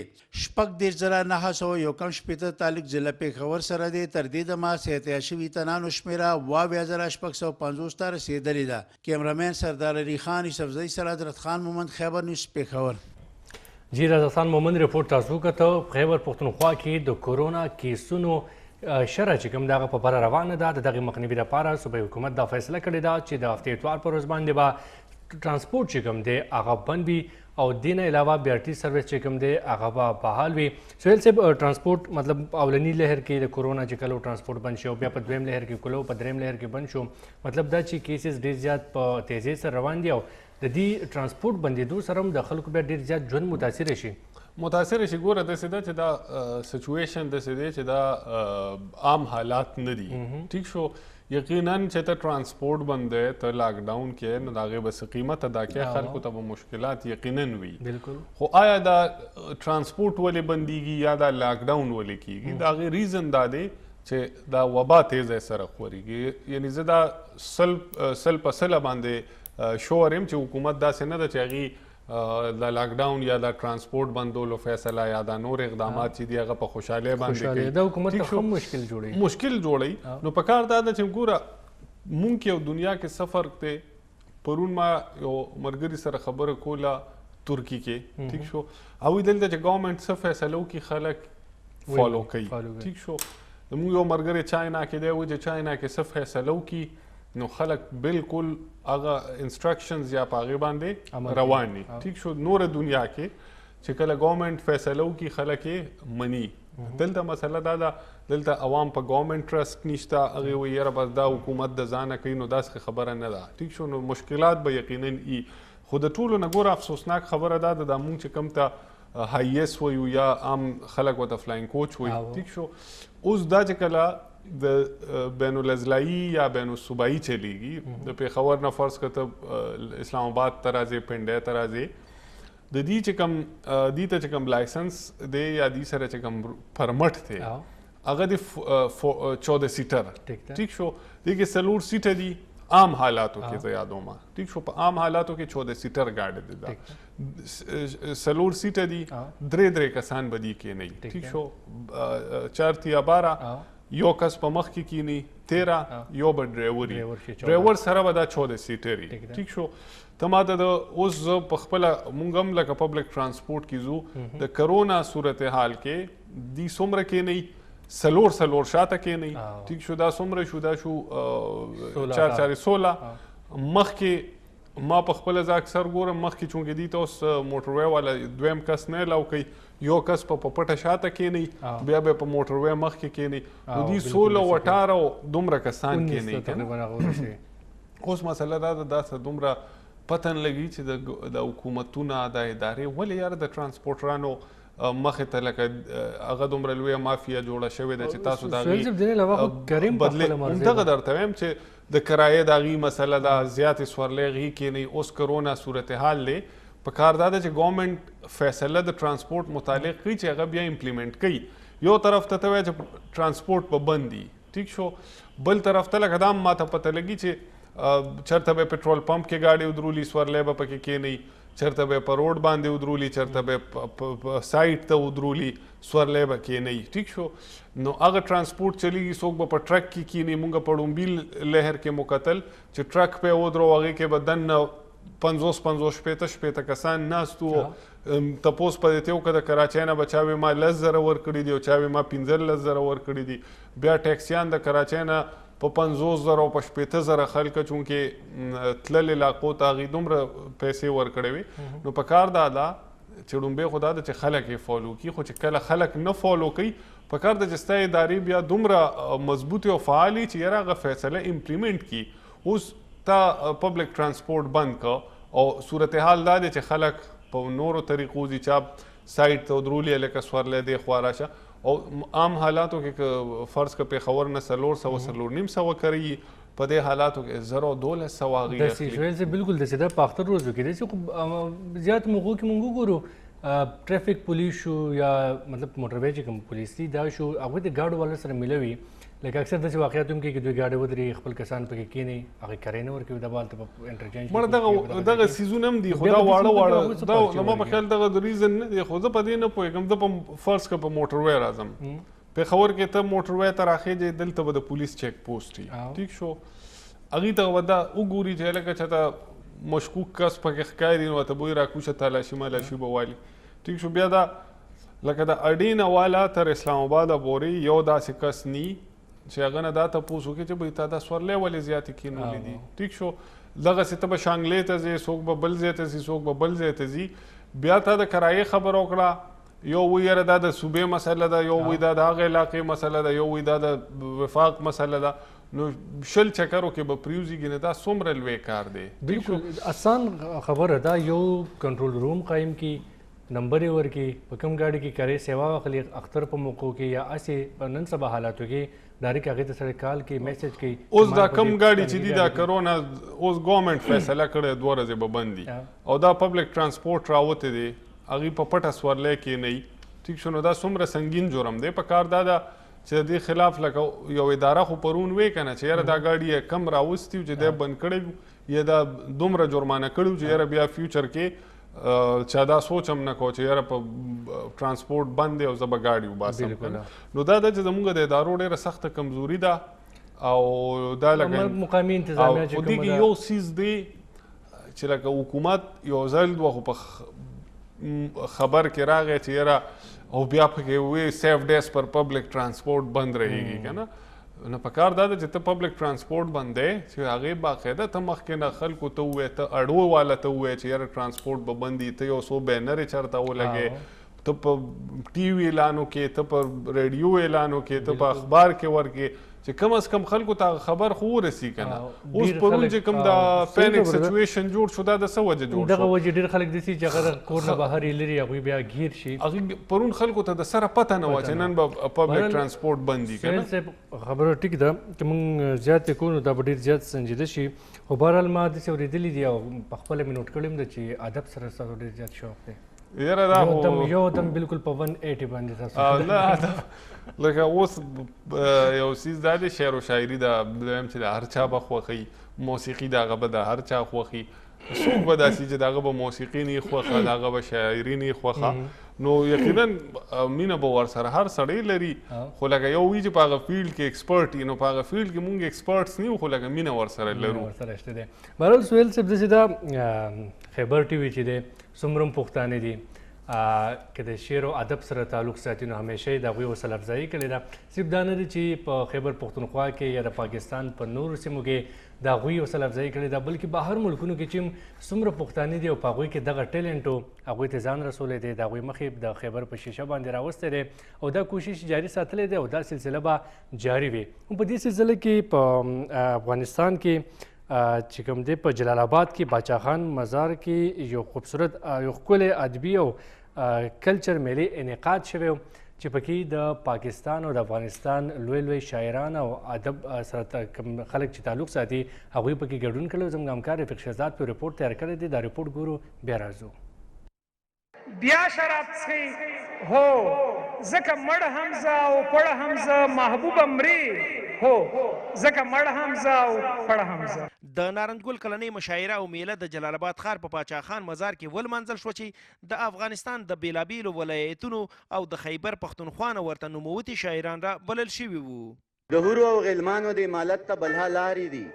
9,991 تعلق ضلع پېښور سره دی تر دې دمه صحتیا شوي تنانو شمېره 22,650 ته رسېدلې ده کیمرامین سردار علي خان یوسفزۍ سره حضرت خان مومند خیبر نیوز پېښور
جی حضرت خان مومند رپورټ تاسو وکتو خیبر پښتونخوا کې د کورونا کیسونو شرح چې کوم دغه په بره روانه ده د دغې مخنیوي لپاره صوبایي حکومت دا فیصله کړې ده چې د هفتې اتوار په ورځ باندې به ترانسپورټ چې کوم دی هغه بند وي او دې نه علاوه بي آر ټي سروس چې کوم دی هغه به بحال وي سهیل صاحب ترانسپورټ مطلب اولني لهر کې د کورونا چې کله ترانسپورټ بند شي او بیا په دویم لهر کې کلو په دریم لهر کې بند شو مطلب دا چې کیسز ډېر زیات په تیزۍ سره روان دي او د دې ترانسپورټ بندېدو سره هم د خلکو بیا ډېر زیات ژوند متاثره شي
متاثره شي ګوره داسې ده چې دا سچویشن داسې دی چې دا عام حالات نه دي ټیک شو یقینا چې ته ترانسپورټ بند دی ته لاک ډاون کې نو د هغې به څه قیمت ادا کوې خلکو ته به مشکلات یقینا وي
بالکل
خو آیا دا ترانسپورټ ولې بندیږي یا دا لاک ډاون ولې کیږي د هغې ریزن دا دی چې دا وبا تیزی سره خورېږي یعنې زه دا سل په سله باندې شور یم چې حکومت داسې نه ده چې هغې د لاکډاون یا د ترانسپورټ بندولو فیصله یا د نور اقدامات چې دي هغه په خوشحالۍ باندې کوي
د حکومت ته هم مشکل
جوړي نو پکار دا ده چې ګوره مونږ یو دنیا کې سفر ته پرون ما یو ملګري سره خبره کوله ترکی کې ٹھیک شو او دلته چې ګورنمنت څه فیصله وکړي خلک فالو کوي ٹھیک شو زموږ یو ملګری چاینا کې دی و چې چاینا کې څه فیصله وکړي نو خلک بالکل هغه انسټرکشنز یا په هغې باندې روان دي ٹھیک شو نور دنیا کې چې کله ګورنمنت فیصله وکړي خلک یې مني دلته مسله دا ده دلته عوام په ګورنمنت ټرسټ نشته هغې وایي یاره بس دا حکومت د ځانه کوي نو داسې خبره نه ده ټیک شو نو مشکلات به یقینا ای خو د ټولو نه ګوره افسوسناک خبره دا ده دا مونږ چې کوم ته هایس وایو یا عام خلک ورته فلاینګ کوچ وایي ټیک شو اوس دا چې کله د بین الاضلاعي یا بین الصوبایي چلیږي د پېښور نه فرض کړه اسلام آباد ته راځې پنډۍ ته راځې د دې چې کوم دې ته چې کوم لایسنس دی یا دې سره چې کوم پرمټ دی هغه د 14 سیټر ټیک شو دې کې 4 سیټه دي عام حالاتو کې زه یادوم ټیک شو په عام حالاتو کې 14 سیټر ګاډي دي دا 4 سیټه دي درې کسان به دي کې نه ټیک شو 4 یا 12 یو کس په مخ کې کینی 13 یو به ډرایور سره به دا 14 سیټر ټیک شو ته ماته د اوس زه په خپله مونږ هم لکه پبلک ترانسپورټ کې ځو د کرونا صورتحال کې دي څومره کې نه سلور شاته کې نه ټیک شو دا څومره شو دا شو 416 مخکې ما په خپله زه اکثر ګورم مخکې چونکې دي ته اوس موټروی والا دویم کس نه الاو کوي یو کس په پټه شاته کېنی بیا به په موټروی مخکې کېنی نو دي 16 و 18 دومره کسان کېنی اوس مسله دا ده داسې دومره پته نه لګي چې د حکومتونه د ادارې ولې یاره د ترانسپورټرانو مخې ته لکه هغه دومره لویه مافیا جوړه شوې ده چې تاسو د هغې بدلې همدغه درته وایم چې د کرایې د هغې مسله ده زیاتې سورلۍ هغې کېنی اوس کرونا صورتحال دی په کار دا ده چې ګورنمنټ فیصله د ترانسپورټ متعلق کوي چې هغه بیا امپلیمنټ کوي یو طرف ته وایي چې ترانسپورټ په بند دي ټیک شو بل طرف ته لکه دا هم ماته پته لګي چې چېرته به پټرول پمپ کې ګاډي ودرولي سورلی به پکې کېنی چېرته به په روډ باندې ودرولي چېرته به سایټ ته ودرولي سورلی به کېنی ټیک شو نو هغه ترانسپورټ چلیږي څوک به په ټرک کې کېني مونږ په ډومبیل لهر کې مو کتل چې ټرک پې ودرو هغې کې به دننه 50 کسان ناست وو تپوس په دې ته وکړه د کراچۍ نه به چا وي ما 10,000 ورکړي دي او چا وي ما 15,000 ورکړي دي بیا ټیکسیان د کراچۍ نه په 50,000 او په 60,000 خلکه چونکې تلل علاقو ته هغې دومره پیسې ورکړې وي نو په کار دا ده چې ډومبۍ خو دا ده چې خلک یې فالو کړي خو چې کله خلک نه فالو کوي په کار ده چې ستا ادارې بیا دومره مضبوطې او فعالې چې یاره هغه فیصله امپلیمنټ کړي اوس تا پبلک ترانسپورټ بند که او صورتحال دا دی چې خلک په نورو طریقو ځي چا سایټ ته ودرولي لکه سورلی دی خوا راشه او عام حالاتو کې فرض که پېښور نه 400 کوي په دې حالاتو کې 1200 هغې
اخلي بالکل داسې ده په اختر روزو کې داسې خو زیات موقعو کې مونږ وګورو ټرافیک پولیس شو یا مطلب موټروی چې کوم پولیس دي دا شو هغوی د ګاډو والا سره ملوي لکه اکثر داسې واقعات هم کې دوی ګاډۍ ودرېږي خپل کسان پکې کښېني هغې کرایه نه ورکوي دا به هلته په انټرچینج
مړه دغه څیزونه هم دي خو دا واړه دا زما په خیال دغه د ریزن نه دی خو زه په دې نه پوهېږم زه په فرض که په موټروی راځم پېښور کې ته موټروی ته راخېږې دلته به د پولیس چیک پوسټ وي ټیک شو هغې ته به دا وګوري چې لکه چېرته مشکوک کس پکې ښکاري نو ورته به وایي راکوشه تالاشي مالاشي به والي ټیک شو بیا دا لکه د اډې نه والا تر اسلام آباده پورې یو داسې کس نی چې هغه نه دا تپوس وکړي چې بهی تا دا سورلی ولې زیاتې کېنولې دي ټیک شو دغسې ته به شانګلې ته ځې څوک به بل ځای ته ځي څوک به بل ځای ته ځي بیا تا د کرایې خبره وکړه یو وایي یاره دا د صوبې مسله ده یو وایي دا د هغې علاقې مسله ده یو وایي دا د وفاق مسله ده نو 20 چکرو کې به پریوزیږي نه دا څومره لوی کار دی
بالکل آسان خبره ده یو کنټرول روم قایم کی نمبر یې ورکړي په کوم ګاډي کې کرایې سیوا واخلي اختر په موقعو کې یا هسې په نن سبا حالاتو کې ډایرکټ هغې ته سړی کال کوي میسج کوي
اوس دا کم ګاډي چې دي دا کرونا اوس ګورنمنټ فیصله کړې 2 ورځې به بند دي او دا پبلک ترانسپورټ راوتی دی هغې په پټه سورلی کې نه وي ټیک شو نو دا څومره سنګین جرم دی په کار دا ده چې د دې خلاف لکه یو اداره خو پرون وی که نه چې یاره دا ګاډي یې کم راوستي و چې دی بند کړی و یا دا دومره جرمانه کړي و چې یاره بیا فیوچر کې چا دا سوچ هم نه کو چې یاره په ترانسپورټ بند دی او زه به ګاډي وباسم نو دا ده چې زموږ د ادارو ډېره سخته کمزوري ده او دا لکه
مقامي انتظامیه چې
کومه ده یو سیز دی چې لکه حکومت یو ځل دوه خو په خبر کې راغی چې یاره او بیا پکې وی سیف ډیز پر پبلک ترانسپورټ بند رهیږي که نه نو پکار دا ده چې ته پبلک ترانسپورټ بندی چې هغې باقاعده ته مخکې نه خلکو ته ووایې ته اړو والا ته ووایې چې یاره ترانسپورټ به بند وي ته یو څو بینرې چېرته ولګې ته په ټي وي اعلان وکړې ته په ریډیو اعلان وکړې ته په اخبار کې ورکړې چې کم از کم خلکو ته خبر خو ورسي که نه اوس پرون چې کوم دا پینک سچویشن جوړ شو دا د څه وجه جوړ شو
دغه وجې ډېر خلک داسې چې هغه د کور نه بهر یې لري هغوی بیا ګیر شي
هغوی پرون خلکو ته د سره پته نه وه چې نن به پبلک ترانسپورټ بند دي که
نه خبره ټیک ده که موږ زیات یې کوو نو دا به ډېر زیات سنجیده شي خو بهرحال ما داسې اورېدلي دي او په خپله مې نوټ کړی هم ده چې ادب سره ستاسو ډېر زیات شوق دی
یاره دا خو
یو دم بالکل په 180 باندې تاسو
نه لکه اوس یو څیز دا دی شعر و شاعري ده دویم چې د هر چا به خوښوي موسیقي د هغه به د هر چا خوښي څوک به داسې چې د هغه به موسیقي نه خوښه د هغه به شاعري نه خوښه نو یقینا مینه به ورسره هر سړی لري خو لکه یو وي چې په هغه فیلډ کې ایکسپرټ وي نو په هغه فیلډ کې مونږ ایکسپرټس نه یو خو لکه مینه ورسره لرو
ورسره شته دی بهرحال سهیل صاحب داسې دا خیبر ټي وي چې دی څومره هم پښتانه دي که د شعر او ادب سره تعلق ساتي نو همیشه یې د هغوی حوصله افزایي کړې ده صرف دا نه دی چې په خیبر پښتونخوا کې یا د پاکستان په نورو سیمو کې د هغوی حوصله افزایي کړې ده بلکې بهر ملکونو کې چې څومره پښتانه دي او په هغوی کې دغه ټیلنټ و هغوی ته ځان رسولی دی د هغوی مخې د خیبر په شیشه باندې راوستی دی او دا کوشش جاري ساتلی دی او دا سلسله به جاري وي په دې سلسله کې په افغانستان کې چې کوم دی په جلال آباد کې باچا خان مزار کې یو خوبصورت یو ښکلی ادبي او کلچر میلې انعقاد شوی و چې پکې د پاکستان او د افغانستان لوی شاعران او ادب سره کوم خلک چې تعلق ساتي هغوی پکې ګډون کړی زموږ همکار رفیق شهزاد په رپورټ تیار کړی دی دا رپورټ ګورو بیا راځو
بیا شراب څښئ هو ځکه مړ هم زه او پړ هم زه محبوب مرې هو ځکه مړ هم زه او پړ هم زه
د نارنجګل کلنۍ مشاعره او میله د جلال آباد ښار په باچا خان مزار کې ولمانځل شوه چې د افغانستان د بیلابیلو ولایتونو او د خیبر پښتونخوا نه ورته نوموتي شاعران را بلل شوي وو
د حورو او غلمانو د امالت ته بلها لارې دي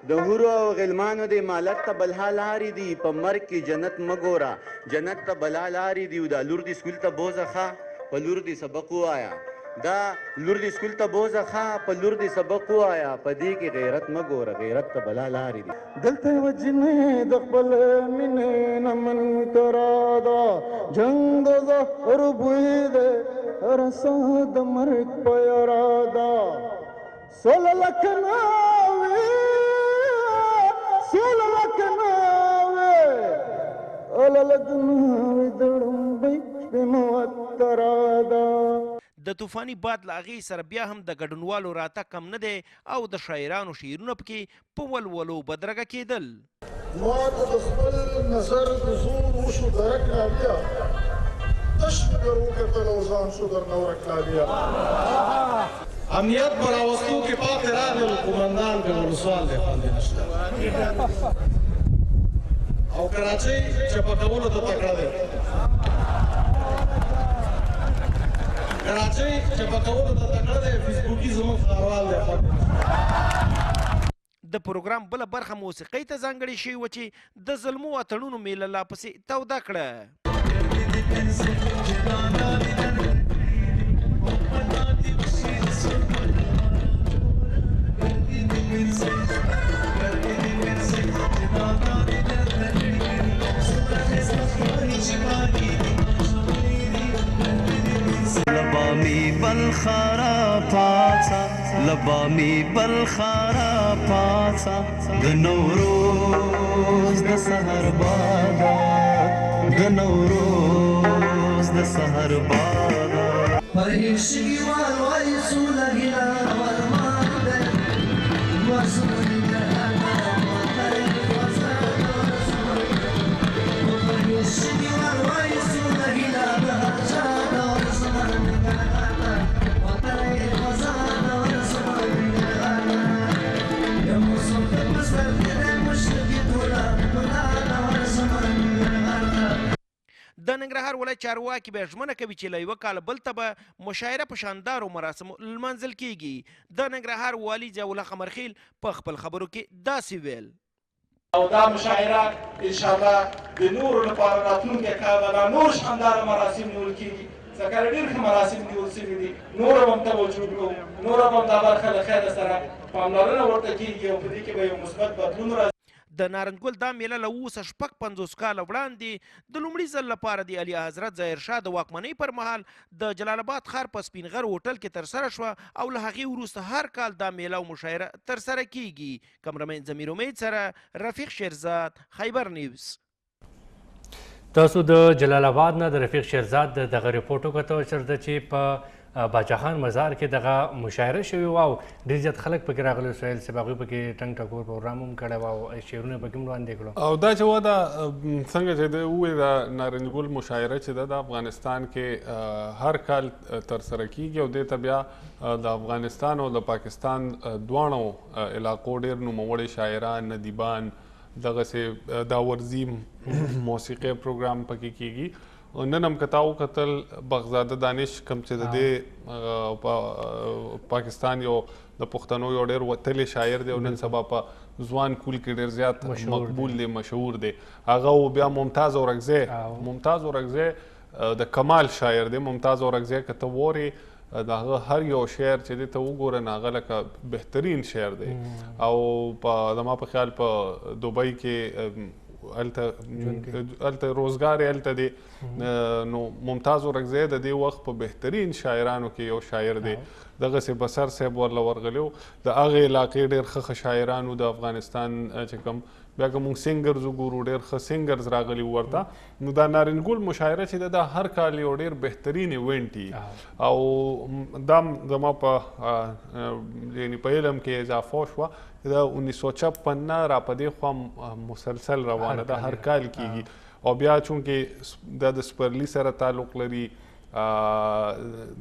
د حورو او غلمانو د امالت ته بلها لارې دي په مرګ کې جنت مه ګوره جنت ته بلا لارې دي دا لور دې سکول ته بوځه ښه په لور دې سبق ووایه دا لور دې سکول ته بوځه ښه په لور دې سبق ووایه په دې کې غیرت مه ګوره غیرت ته بلا لارې دي
دلته یوه جنۍ د خپل مینې نه منکره ده جنګ د زهر بوی دی هر ساه د مرګ په یاره ده سوله لکه ناوې سوله لکه ناوې اله لکه ناوې د ړومبۍ شپې موتره ده
د طوفاني باد له هغې سره بیا هم د ګډونوالو راتګ کم نه دی او د شاعرانو شعرونه پکې په ولولو بدرګه کېدل
ما ته د خپل نظر د زور وشو درک رابیا تش فکر وکتل او ځان شو درنه ورک رابیا
امنیت په راوستو کې پاتې راغلل قومندان که ولسوال دی خوندې نشته او کراچۍ چپه کولو ته تکړه دی کراچۍ چپه کولو ته تکړه دی فیسبوکي زموږ ښاروال دی
د پروګرام بله برخه موسیقۍ ته ځانګړې شوې وه چې د زلمو اتڼونو میله لا پسې توده کړه
لبامی بلخارا پاڅه لبامی بلخارا پاڅه د نوروز د سحر باده د نوروز د سحر باده پرهیشګي وای سوله هیله ورمان ده وسونه
د ننګرهار ولایت چارواکي بیا ژمنه کوي چې له یوه کال بل ته به مشاعره په شاندارو مراسمو لمانځل کیږي. د ننګرهار والي ضیاءالله قمرخیل په خپل خبرو کې داسې ویل.
او دا مشاعره انشاءالله د نورو لپاره راتلونکی کال به نور شانداره مراسم نیول کیږي ځکه ډېر ښه مراسم نیول شوي دي. نور به هم توجه کوو، نور به هم دا برخه له خیره سره پاملرنه ورته کیږي او په دې کې به یو مثبت بدلون راځي.
د نارنجګل دا میله له اوسه 56 کاله وړاندې د لومړي ځل لپاره د اعلی حضرت ظاهرشاه د واکمنۍ پر مهال د جلال آباد ښار په سپین غر هوټل کې ترسره شوه او له هغې وروسته هر کال دا میله او مشاعره ترسره کیږي. کمرمین ضمیر امید سره رفیق شیرزاد، خیبر نیوز.
تاسو د جلال آباد نه د رفیق شیرزاد دغه ریپورټ وکتو چېرته چې په باچا خان مزار کې دغه مشاعره شوې وه او ډېر زیات خلک پکې راغلي. سهیل صاحب هغوی پکې ټنګ ټکور پروګرام هم کړی وه او شعرونه پکې هم وړاندې کړو.
او دا چې وه دا څنګه چې دی ووایي د نارنجګل مشاعره چې ده د افغانستان کې هر کال ترسره کیږي او دې ته بیا د افغانستان او د پاکستان دواړو علاقو ډېر نوموړي شاعران، ندیبان، دغسې دا ورزي موسیقي پروګرام پکې کیږي. نن هم که تا وکتل بغزاده دانش کوم چې د دې پاکستان یو د پښتنو یو ډېر وتلی شاعر دی او نن سبا په ځوان کول کې ډېر زیات مقبول دی، مشهور دی. هغه و بیا ممتاز اورکزی د کمال شاعر دی. ممتاز اورکزی که ته وورې د هغه هر یو شعر چې دی ته وګوره نو هغه لکه بهترین شعر دی. او زما په خیال په دوبۍ کې هلته روزګار یې هلته دی نو ممتاز اورکزی د دې وخت په بهترین شاعرانو کې یو شاعر دی. دغسې بسر صاحب ورله ورغلی و د هغې علاقې ډېر ښه شاعرانو د افغانستان چې کوم بیا که موږ سینګرز وګورو ډېر ښه سینګرز راغلي ورته. نو دا نارنجګل مشاعره چې ده دا هر کال یو ډېر بهترین ایونټ وي او دا زما په یعنې په علم کې اضافه شوه. دا 1956 نه را په دې خوا مسلسل روانه ده، هر کال کیږي. او بیا چونکې دا د سپرلي سره تعلق لري،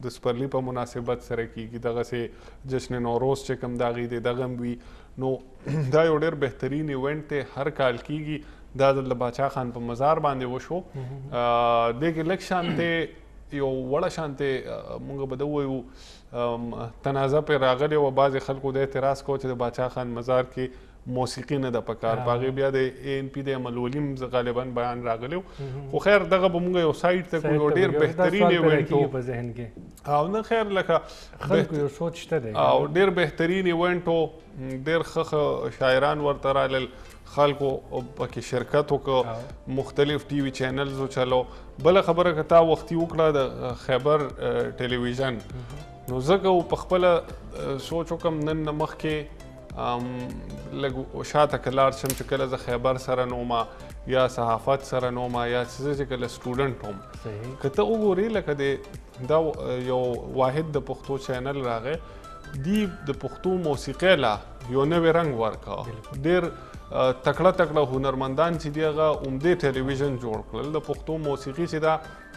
د سپرلي په مناسبت سره کیږي، دغسې جشن نوروز چې کوم د هغې دی دغه هم وي. نو دا یو ډېر بهترین ایونټ دی، هر کال کیږي. دا د باچا خان په مزار باندې وشو. دې کې لږ شانتې یو وړه شانتې موږ به ده ووایو تنازع پرې راغلی وه. بعضې خلکو د اعتراض کوه چې د باچا خان مزار کې موسیقي نه ده پکار. په هغې بیا د ANP د عمل ولي هم غالبا بیان راغلی و. خو خیر دغه به موږ یو سایډ ته کړو، یو ډېر بهترین ایونټ و. او نه خیر لکه
خلکو یو سوچ شته دی
او ډېر بهترین ایونټ و. ډېر ښه شاعران ورته رالل، خلکو پکې شرکت وکړو، مختلف ټي وي چینلز وچلو. بله خبره که تا وختي وکړه د خیبر ټلویزیون نو ځکه په خپله سوچ وکړم نن نه مخکې لږ شاته که لاړ شم چې کله زه خیبر سره نومه یا صحافت سره نومه یا زه چې کله سټوډنټ وم. که ته وګورې لکه دا یو واحد د پښتو چینل راغی، دی د پښتو موسیقۍ لا یو نوی رنګ ورکړه. ډېر تکړه تکړه هنرمندان چې دي هغه عمدې ټلویزیون جوړ کړل. د پښتو موسیقي چې ده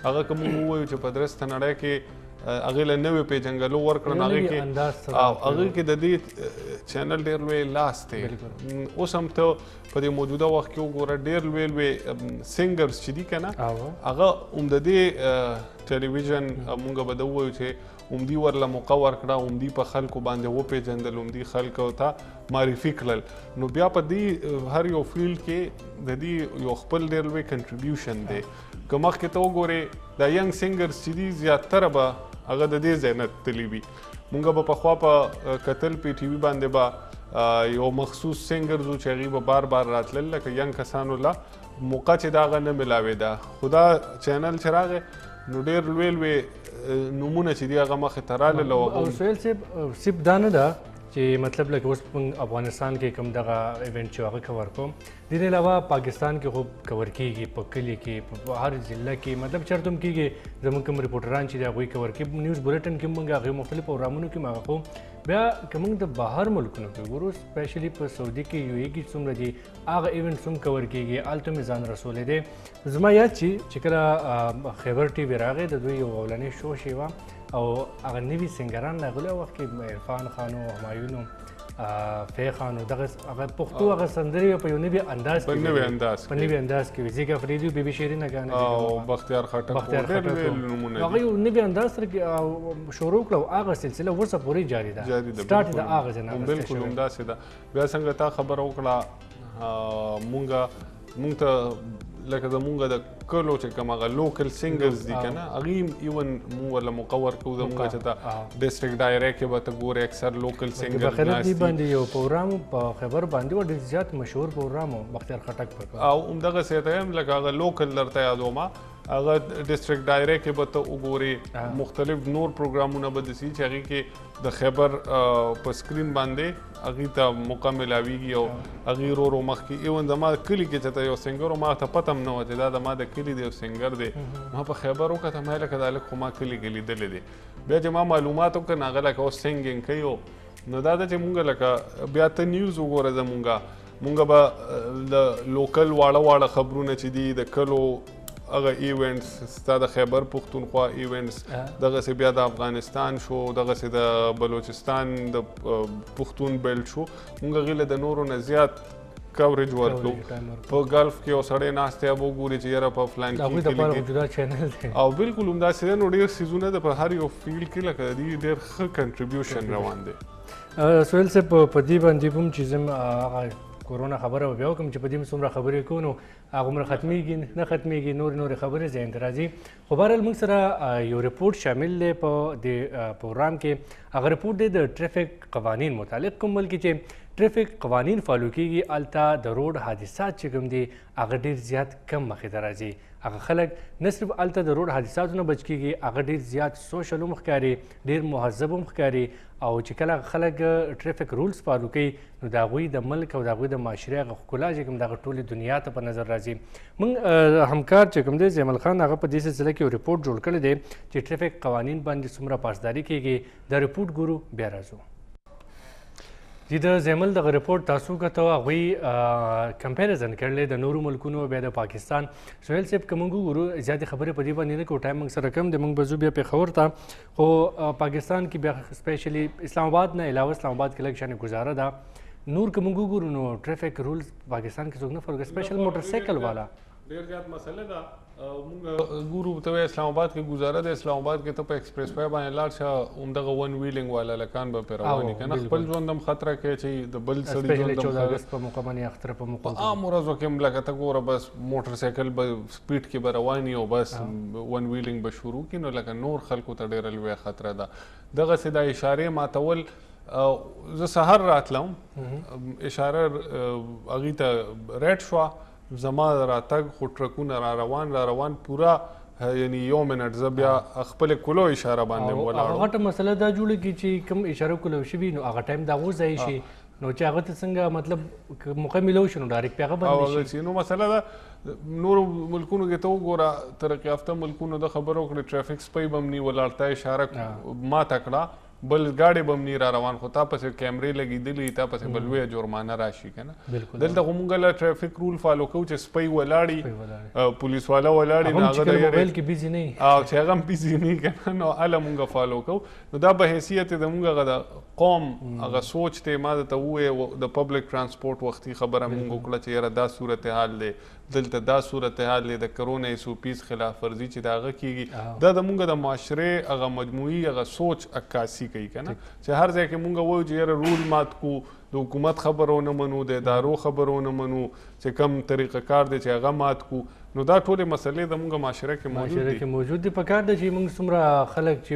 هغه که موږ ووایو چې په درسته نړۍ کې هغې له نوې پیژنګلو ورکړه نو هغې کې د دې چینل ډېر لوی لاس دی. اوس هم ته په دې موجوده وخت کې وګوره ډېر لوی لوی سینګرز چې دي که نه هغه هم د دې ټلویزیون موږ به ده ووایو چې عمدي ورله موقع ورکړه، عمدي په خلکو باندې وپېژندل، عمدي خلکو ته معرفي کړل. نو بیا په دې هر یو فیلډ کې د دې یو خپل ډېر لوی کنټریبیوشن دی. که مخکې ته وګورې دا ینګ سینګرز چې دي زیاتره به هغه د دې ځای نه تللي وي. مونږ به پخوا په کتل په ټي وي باندې به یو مخصوص سینګرز و چې هغوی به بار بار راتلل لکه ینګ کسانو له موقع چې د هغه نه میلاوېده. خو دا چینل چې راغی نو ډېر لوی لوی نومونه چې دي هغه مخې ته رالل.
او سهیل صاحب صرف دا نه ده چې مطلب لکه اوس په افغانستان کې کوم دغه ایونټ چې هغه کور کوم، د دې علاوه پاکستان کې خو کور کیږي، په کلي کې په هر ضلع کې مطلب چېرته هم کیږي. زموږ کوم ریپورټران چې دي هغوی کور کوي، نیوز بولټن کې موږ هغې مختلف پروګرامونو کې هغه خو بیا که موږ د بهر ملکونو کې وګورو سپیشلي په سعودي کې UAE کې څومره دي هغه ایونټس هم کور کیږي، هلته مې ځان رسولی دی. زما یاد چې کله خیبر ټي وي راغی د دوی یو اولنۍ شو شوې وه او هغه نوي سینګران راغلي وخت کې عرفان خان و همایون فیخان او دغه هغه پښتو هغه سندرې په یو نوي انداز
په نوي انداز
په نوي انداز کې وي زیګ افریدي او بیبي شیرینه ګانې
او بختیار خټک
هغه یو نوي انداز سره شروع کړو هغه سلسله ورسره پورې جاری ده سٹارټ د هغه ځای نه
بالکل همداسې ده بیا څنګه تا خبره وکړه مونږ ته لکه زمونږ د کلو چې کوم هغه لوکل سنګرز دي که نه هغې ایون مونږ ورله مقور کوو زمونږ چې ته ډسټرکټ دایره کې به ته ګورې اکثر لوکل سنګرز
ناست دي باندې یو پروګرام په خبر باندې و ډېر زیات مشهور پروګرام و بختیار خټک په
او همدغسې ته یم لکه هغه لوکل درته یادومه هغه ډسټرکټ دایره کې به ته وګورې مختلف نور پروګرامونه به داسي چې هغې کې د خیبر په سکرین باندې هغې ته موقع ملاویږي او هغې ورو ورو مخکې ایون زما کلي کې چې ته یو سنګر و ما ته پته هم نه وه چې دا زما د کلي د یو سنګر دی ما په خیبر وکته ما لکه دا هلک خو ما کلي کې لیدلی دی بیا چې ما معلومات وکړه نو هغه لکه اوس سنګینګ کوي نو دا ده چې مونږ لکه بیا ته نیوز وګوره مونږ به د لوکل واړه خبرونه چې دي د کلو هغه ایونټس ستا د خیبر پښتونخوا ایونټس دغسې بیا د افغانستان شو دغسې د بلوچستان د پښتون بیلټ شو مونږ هغې له د نورو نه زیات کوریج ورکړو په ګلف کې یو سړی ناست دی به وګوري چې یاره په فلان کې او بالکل همداسې دی نو ډېر څیزونه د په هر یو فیلډ کې لکه د دې ډېر ښه کنټریبیوشن روان دی
سهیل صاحب په دې باندې هم چې زم هغه کورونا خبره به بیا وکړم چې په دې څومره خبرې کوو نو هغومره ختمیږي نه ختمیږي نورې خبرې ذهن ته راځي خو بهرحال موږ سره یو رپورټ شامل دی په دې پروګرام کې هغه رپورټ دی د ټریفک قوانین متعلق کوم ملک چې ټریفک قوانین فالو کیږي هلته د روډ حادثات چې کوم دي هغه ډېر زیات کم مخې ته راځي هغه خلک نه صرف هلته د روډ حادثاتو نه بچ کیږي هغه ډېر زیات سوشل هم ښکاري ډېر مهذب هم ښکاري او چې کله خلک ټریفک رولز فالو کوي نو د هغوی د ملک او د هغوی د معاشرې هغه ښکلا چې کوم دغه ټولې دنیا ته په نظر راځي موږ همکار چې کوم دی زیمل خان هغه په دې سلسله کې یو رپورټ جوړ کړی دی چې ټریفک قوانین باندې څومره پاسداري کیږي دا رپورټ ګورو بیا راځو چې د زیمل دغه رپورټ تاسو کته هغوی کمپیریزن کړلی د نورو ملکونو بیا د پاکستان سهیل صاحب که موږ وګورو زیاتې خبرې په دې باندې نه کوو ټایم موږ سره کم دی موږ به ځو بیا پېښور ته خو پاکستان کې بیا سپیشلی اسلام آباد نه علاوه اسلام آباد کې لږ شانې ګزاره ده نور که موږ وګورو نو ټریفک رولز پاکستان کې څوک نه فالو کوي سپیشل موټر سایکل والا
ډېر زیات مسله ده مونږ ګورو ته اسلام آباد کې ګزاره ده اسلام آباد کې ته په ایکسپریس وے باندې لاړ شه همدغه ون ویلینګ والا لکان به پرې رواني که نه خپل ژوند هم خطره کوي چې د بل سړي ژوند هم
14 اګست په موقع باندې اختر په موقع
په عام ورځو کې هم لکه ته ګوره بس موټر سایکل به سپیډ کې به رواني او بس ون ویلینګ به شروع کړي نو لکه نور خلکو ته ډېره لویه خطره ده دغسې د اشارې ماتول زه سهار راتلم اشاره هغې ته ریډ شوه زما راتګ خو ټرکونه را روان پوره یعنی یو منټ زه بیا خپل کلو اشاره باندې ولاړم
هغه ته مسله دا جوړه کی چې کوم اشاره کولو شوي نو هغه ټایم دا ځای شي نو چې هغه ته څنګه مطلب موقع ملو شي نو ډایرکټ په هغه باندې شي
نو مسله ده نور ملکونو کې ته وګوره ترقي یافته ملکونو د خبرو کړې ټرافیک سپی به هم نی ولاړ اشاره ماته کړه بل ګاډي به هم نی را روان خو تا پسې کیمرې لګېدلي تا پسې به لویه جرمانه راشي که نه دلته خو مونږ له ټرافیک رول فالو کوو چې سپی ولاړي پولیس والا ولاړي نو هغه چې هغه هم بیزي نه که نه نو هله مونږ فالو کوو نو دا به حیثیت د مونږ هغه د قوم هغه سوچ دی ما درته ووایې د پبلک ټرانسپورټ وختي خبره مونږ وکړه چې یاره دا صورتحال دی دلته دا صورتحال دی د کرونا SOPs خلاف ورزي چې د هغه کېږي دا د مونږ د معاشرې هغه مجموعي هغه سوچ عکاسي کوي که نه چې هر ځای کې مونږ وایو چې یاره رول مات کو د حکومت خبرو نه منو د ادارو خبرو نه منو چې کم طریقه کار دی چې هغه مات کو نو دا ټولې مسلې د مونږ معاشره کې
موجود دي پکار ده چې موږ څومره خلک چې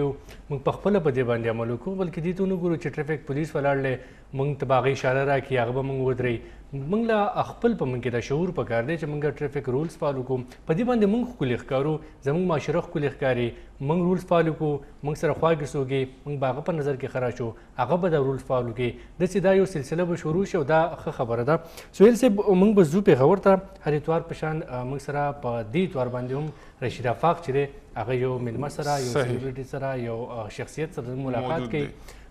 موږ پخپله په دې باندې عمل وکړو بلکې دې ته ونه ګورو چې ټرافیک پولیس ولاړلی موږ ته به هغې اشاره راکړي هغه به موږ ودرئ موږ له خپل په موږ کې دا شعور پکار دی چې موږ ټرافیک رولز فالو کوو په دې باندې موږ ښکلي ښکارو زموږ معاشره ښکلي ښکاري موږ رولز فالو کوو موږ سره خواږې څوکې موږ به هغه په نظر کې ښه راشو هغه به دا رولز فالو کوي داسې دا یو سلسله به شروع شي او دا ښه خبره ده سهیل صاحب موږ به ځو پېښور ته هر اتوار په شان موږ سره په دې اتوار باندې هم رشید افاق چې دی هغه یو میلمه سره یو سلیبریټي سره یو شخصیت سره ملاقات کوي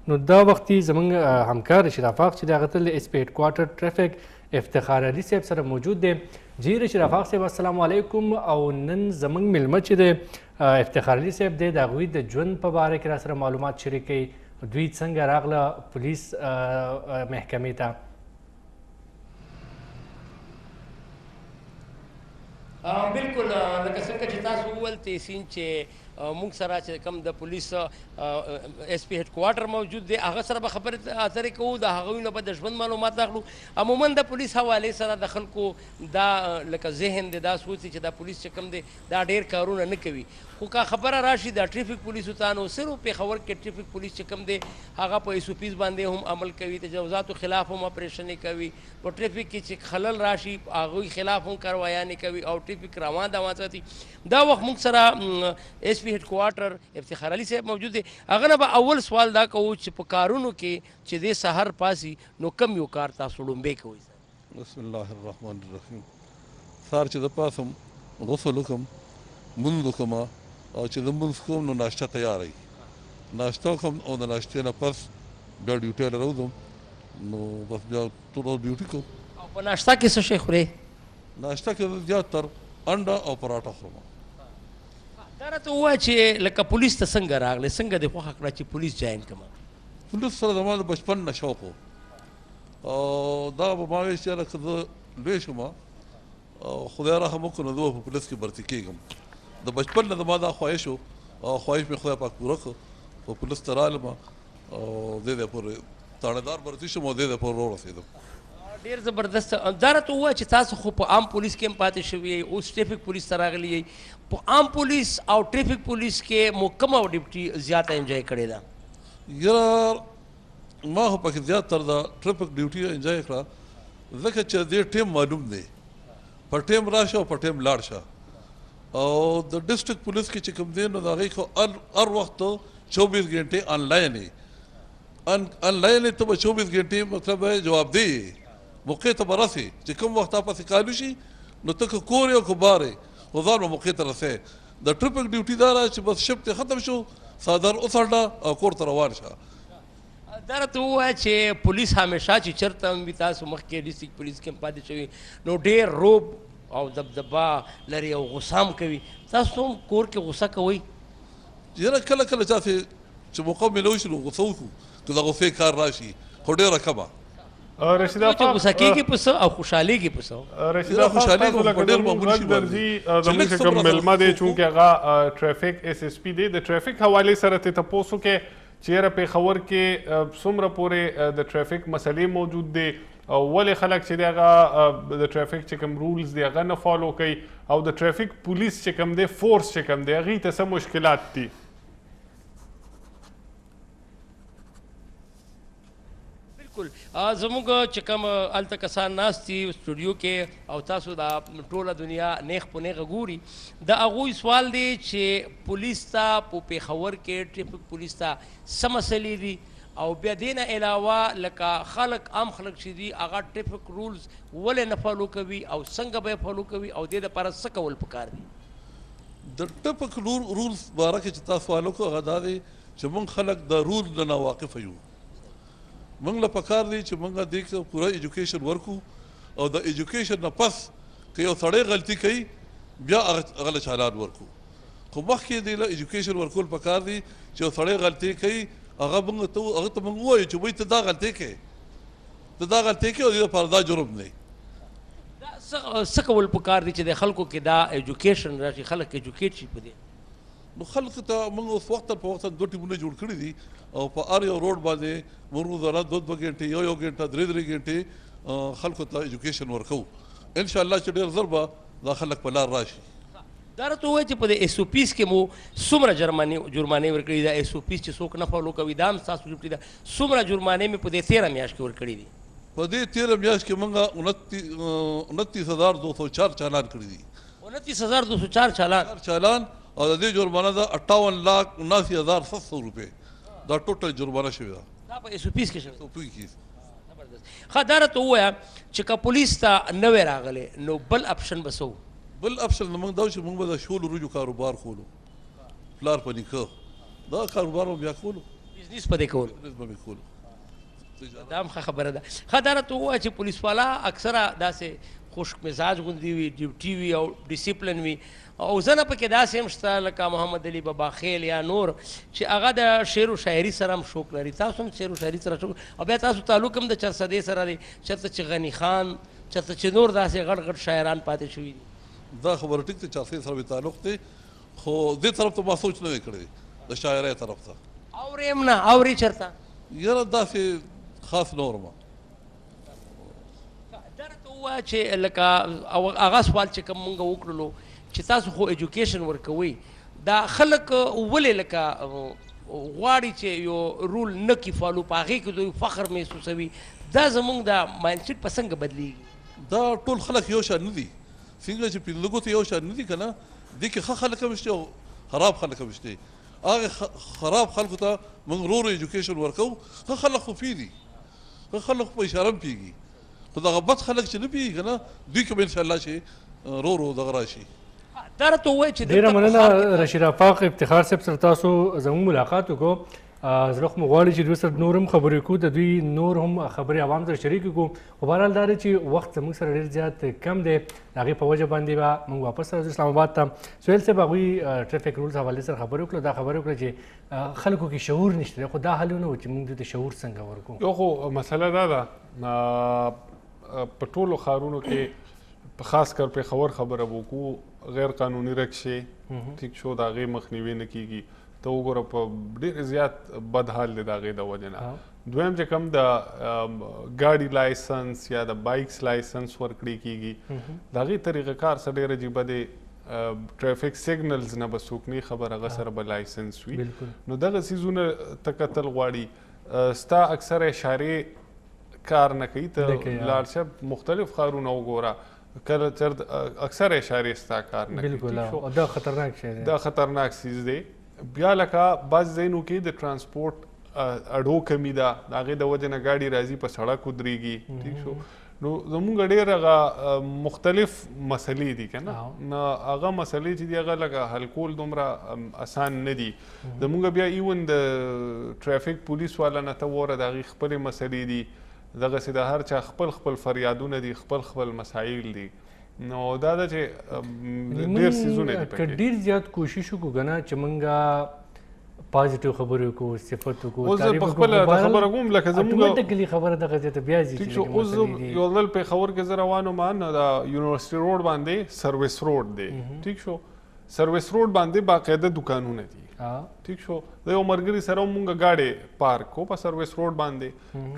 نو دا وختي زموږ همکار رشید افاق چې دی هغه تل اس پی هیډ کوارټر ټرافیک افتخار علي صاحب سره موجود دی جی رشید افاق صاحب السلام علیکم او نن زموږ میلمه چې دی افتخار علي صاحب دی د هغوی د ژوند په باره کې را سره معلومات شریک کوي دوی څنګه راغله پولیس محکمې ته؟
بالکل لکه څنګه چې تاسو وویل تحسین چې موږ سره چې کوم د پولیس ایس پی هډ کوارټر موجود دی هغه سره به خبرې اترې کوو د هغوی نه به د ژوند معلومات اخلو. عموما د پولیس حوالې سره د خلکو دا لکه ذهن دی دا سوچ چې دا پولیس چې کوم دی دا ډېر کارونه نه کوي، خو که خبره راشي د ټریفک پولیسو ته نو صرف پېښور کې ټریفک پولیس چې کوم دی هغه په ایس او پیز باندې هم عمل کوي، تجاوزاتو خلاف هم اپریشنې کوي، په ټریفک کې چې خلل راشي هغوی خلاف هم کاروایانې کوي او ټریفک روان دوان ساتي. دا وخت موږ سره ایس پی هډ کوارټر افتخار علي صاحب موجود دی. هغه نه به اول سوال دا کوو چې په کارونو کې چې دی سحر پاسي نو کم یو کار تاسو ړومبی کوئ؟
بسم الله الرحمن الرحیم. سهار چې د پاسم غسل وکړم، لمونځ وکړم، او چې لمونځ کوم نو ناشته تیاره وي، ناشته وکړم او د ناشتې نه پس بیا ډیوټۍ له راوځم نو بس بیا ټوله ډیوټي کوم.
او په ناشته کې څه شی خورې؟
ناشته کې زیاتر انډه او پراټه خورم.
دا راته ووایه چې لکه پولیس ته څنګه راغلی، څنګه دې خوښه کړه چې پولیس جاین کړم؟
پولیس سره زما د بچپن نه شوق و او دا به ما ویل چې یاره که زه لوی شم او خدای رحم وکړو نو زه به په پولیس کې برتي کېږم. د بچپن نه زما دا خواهش و او خواهش مې خدای پاک پوره کړ، په پولیس ته رالم او دې ځای پورې تاڼهدار برتي شم او دې ځای پورې ورسېدم.
ډېر زبردست. دا راته ووایه چې تاسو خو په عام پولیس کې هم پاتې شوي یئ، اوس ټریفک پولیس ته راغلي یئ، په عام پولیس او ټریفک پولیس کې مو کومه ډیوټي زیاته انجوای کړې ده؟
یاره ما خو پکې زیاتر د ټریفک ډیوټي انجوای کړه ځکه چې دې ټیم معلوم دی، په ټیم راشه او په ټیم لاړ شه. او د ډسټرکټ پولیس کې چې کوم دی نو د هغې خو هر وخت 24 घंटे آنلاین وي، آنلاین ته به 24 घंटे مطلب جوابدهي موقع ته به رسې چې کوم وخت تا پسې کالو شي نو ته که کور یې او که بار یې خو ځان به موقع ته رسې. د ټریفک ډیوټي دا ده چې بس شفت ختم شو څادر وڅنډه او کور ته روان شه.
دا راته ووایه چې پولیس همیشه چې چېرته هم وي، تاسو مخکې ډسټرکټ پولیس کې هم پاتې شوي نو ډېر روب او دبدبه لري او غصه هم کوي، تاسو هم کور کې غصه کوئ؟
یاره کله کله چاته چې موقع میلوي شي نو غصه وکړو که د غصې کار راشي، خو ډېره کمه.
رشیده
چې غوسه کېږي په څه او خوشحالېږي په څه؟
رشیده تاسو لکه زموږ غږ درځي زموږ چې کوم مېلمه دی چونکې هغه ټریفک ایس ایس پي دی، د ټریفک حوالې سره ترې تپوس وکړې چې یاره پېښور کې څومره پورې د ټریفک مسلې موجود دی او ولې خلک چې دی هغه د ټریفک چې کوم رولز دی هغه نه فالو کوي او د ټریفک پولیس چې کوم دی فورس چې کوم دی هغې ته څه مشکلات دي؟
زموږ چې کوم هلته کسان ناست دي سټوډیو کې او تاسو دا ټوله دنیا نیغ په نیغه ګوري، د هغوی سوال دی چې پولیس ته په پېښور کې ټریفک پولیس ته څه مسلې دي او بیا دې نه علاوه لکه خلک عام خلک چې دي هغه ټریفک رولز ولې نه فالو کوي او څنګه به یې فالو کوي او دې دپاره څه کول پکار دي؟
د ټریفک رولز باره کې چې تاسو سوال وکړو هغه دا دی چې موږ خلک د رول نه ناواقفه یو. موږ له پکار دی چې موږ دې ته پوره ایجوکیشن ورکړو او د ایجوکیشن نه پس که یو سړی غلطي کوي بیا هغه له چالان ورکړو، خو مخکې دې له ایجوکیشن ورکول پکار دی چې یو سړی غلطي کوي هغه ته موږ ووایو چې وایي ته دا غلطي کوې، ته دا غلطي کوې او دې لپاره دا جرم دی.
څه کول پکار دي چې د خلکو کې دا ایجوکیشن راشي، خلک ایجوکیټ شي په دې؟
نو خلکو ته موږ اوس وخت په وخت 2 ټیمونه جوړ کړي دي او په هر یو روډ باندې موږ روزانه 2 घंटे یو घंटा 3 घंटे خلکو ته ایجوکیشن ورکوو. انشاءالله چې ډېر ژر به دا خلک په لار راشي.
دا راته ووایه چې په د ایس او پیز کې مو څومره جرمانې ورکړي دي؟ ایس او پیز چې څوک نه فالو کوي دا هم ستاسو ډیوټي ده، څومره جرمانې مې په دې 13 میاشت کې ورکړي دي؟
په دې 13 میاشت کې موږ 29,204 چالان کړي دي.
29,204
چالان او د دې جرمانه ده 58,79,700 روپۍ، دا ټوټل جرمانه شوې ده.
دا په ایس او پیز کې شوې؟
او پی کې.
ښه دا راته ووایه چې که پولیس ته نه وی راغلی نو بل اپشن به څه و؟
بل اپشن زموږ دا و چې موږ به د شولو وریجو کاروبار کولو، پلار په نیکه دا کاروبار به بیا کولو،
بزنس به دې کولو.
بزنس به مې کولو.
دا هم ښه خبره ده. ښه دا راته ووایه چې پولیس والا اکثره داسې خوشک مزاج غوندې وي، ډیوټي وي او ډیسپلن وي، او ځنه پکې داسې هم شته لکه محمد علي بابا خیل یا نور چې هغه د شعر و شاعري سره هم شوق لري. تاسو هم شعر و شاعري سره شوق، او بیا تاسو تعلق هم د چرسدې سره دی، چېرته چې غني خان، چېرته چې نور داسې غټ غټ شاعران پاتې شوي دي.
دا خبره ټیک ده، چرسدې سره مې تعلق دی، خو دې طرف ته ما سوچ نه وی کړی د شاعرۍ طرف ته.
اورې هم نه اورې چېرته؟
یاره داسې خاص نه اورم.
ووایه چې لکه هغه سوال چې کوم مونږ وکړلو چې تاسو خو ایجوکیشن ورکوئ، دا خلک ولې لکه غواړي چې یو رول نه کي فالو، په هغې کې دوی فخر محسوسوي، دا زمونږ د مایند سیټ په څنګه بدلیږي؟
دا ټول خلک یو شان نه دي، څنګه چې پنځه ګوتې یو شان نه دي که نه، دې کې ښه خلک هم شته او خراب خلک هم شته. هغه خراب خلکو ته موږ ورو ایجوکیشن ورکوو، ښه خلک خو پوهېږي، ښه خلک په اشاره هم پوهېږي، خو دغه بد خلک چې نه پوهېږي که نه، دوی که به انشاءالله چې ورو ورو دغه راشي.
دا راته ووایه چې
ډېره مننه رشید افاق افتخار صاحب سره تاسو زموږ ملاقات وکړو. زړه خو مو غواړي چې دوی سره نور هم خبرې وکړو، د دوی نور هم خبرې عوام سره شریک کړو، خو بهرحال دا دی چې وخت زموږ سره ډېر زیات کم دی، د هغې په وجه باندې به موږ واپس راځو اسلام آباد ته. سهیل صاحب هغوی ټرافیک رولز حوالې سره خبرې وکړو، دا خبرې وکړه چې خلکو کې شعور نشته دی، خو دا حل نه و چې موږ دوی ته شعور څنګه ورکړو.
یو خو مسله دا ده په ټولو ښارونو کې په خاص کر پېښور خبره وکړو، غیر قانوني رکشې ټیک شو، د هغې مخنیوی نه کېږي. ته وګوره په ډېر زیات بد حال دی د هغې د وجې نه. دویم چې کوم د ګاډي لایسنس یا د بایکس لایسنس ورکړی کېږي، د هغې طریقه کار څه ډېر عجیبه دی. ټرافیک سیګنلز نه به څوک نه خبر، هغه سره به لایسنس وي. نو دغه څیزونه ته کتل غواړي. ستا اکثر اشارې کار نه کوي، ته لاړ شه مختلف ښارونه وګوره، کله چېرته اکثر اشارې ستا کار نه کوي.
بالکل، دا خطرناک شی دی،
دا خطرناک څیز دی. بیا لکه بعض ځایونو کې د ترانسپورټ اډو کمی ده، د هغې د وجې نه ګاډي راځي په سړک ودرېږي، ټیک شو. نو زمونږ ډېر هغه مختلف مسلې دي که نه، هغه مسلې چې دي هغه لکه حل کول دومره اسان نه دي. زمونږ بیا ایون د ټرافیک پولیس والا نه ته وره د هغې خپلې مسلې دي، دغسې د هر چا خپل خپل فریادونه دي، خپل خپل مسایل دي. نو دا ده چې ډېر څیزونه دي پکې.
که ډېر زیات کوشش وکړو که نه چې موږ پازیټیو خبرې وکړو، صفت وکړو،
اوس زه په خپله د خبره کوم لکه زموږ
اټومیټیکلي خبره دغه ځای ته بیا ځي.
ټیک شو، اوس یو ځل پېښور کې زه روان وم، نو د یونیورسټي روډ باندې سروس روډ دی، ټیک شو. سروس روډ باندې باقاعده دکانونه دي، ټیک شو. د یو ملګري سره مونږ گاډي پارک کو په سروس روډ باندې،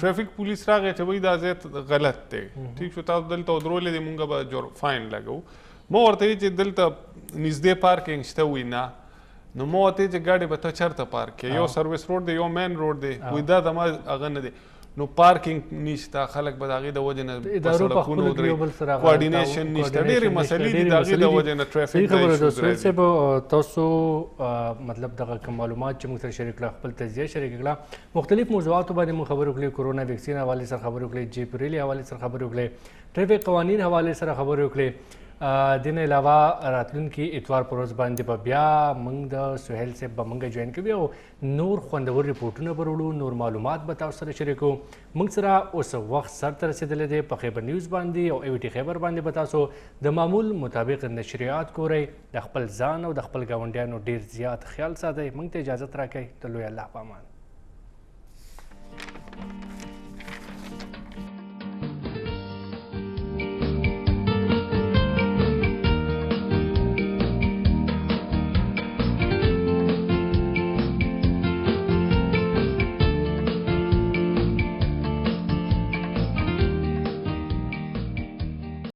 ټرافیک پولیس راغی چې وایي دا ځای غلط دی، ټیک شو، تاسو دلته ودرولې دي، مونږ به فاین لګو. ما ورته وایي چې دلته نږدې پارکینګ شته، وایي نه. نو ما ورته وایي چې ګاډي به ته چېرته پارک کړې؟ یو سروس روډ دی، یو مین روډ دی، وایي دا زما هغه نه دی. نو پارکینګ نشته، خلک به د هغې د وجې نه په سړکونو ودرېږي، کوارډینیشن نشته، ډېرې مسلې دي د هغې د وجې نه ټرافیک ته ایشوز راځي.
صاحب تاسو مطلب دغه کوم معلومات چې موږ سره شریک کړه، خپل تجزیه شریک کړه، مختلف موضوعاتو باندې موږ خبرې وکړې، کورونا ویکسین حوالې سره خبرې وکړې، جیپ ریلي حوالې سره خبرې وکړې، ټرافیک قوانین حوالې سره خبرې وکړې. د نه علاوه راتلونکي اتوار په ورځ باندې به بیا موږ د سهیل صاحب به موږ جوین کوي او نور خوندور ریپورټونه به وړو، نور معلومات به تاسو سره شریکو. موږ سره اوس وخت سر ته رسېدلی دی په خیبر نیوز باندې او ایوټي خیبر باندې به تاسو د معمول مطابق نشریات ګورئ. د خپل ځان او د خپل ګاونډیانو ډېر زیات خیال ساتئ. موږ ته اجازت راکئ. د لوی الله په امان.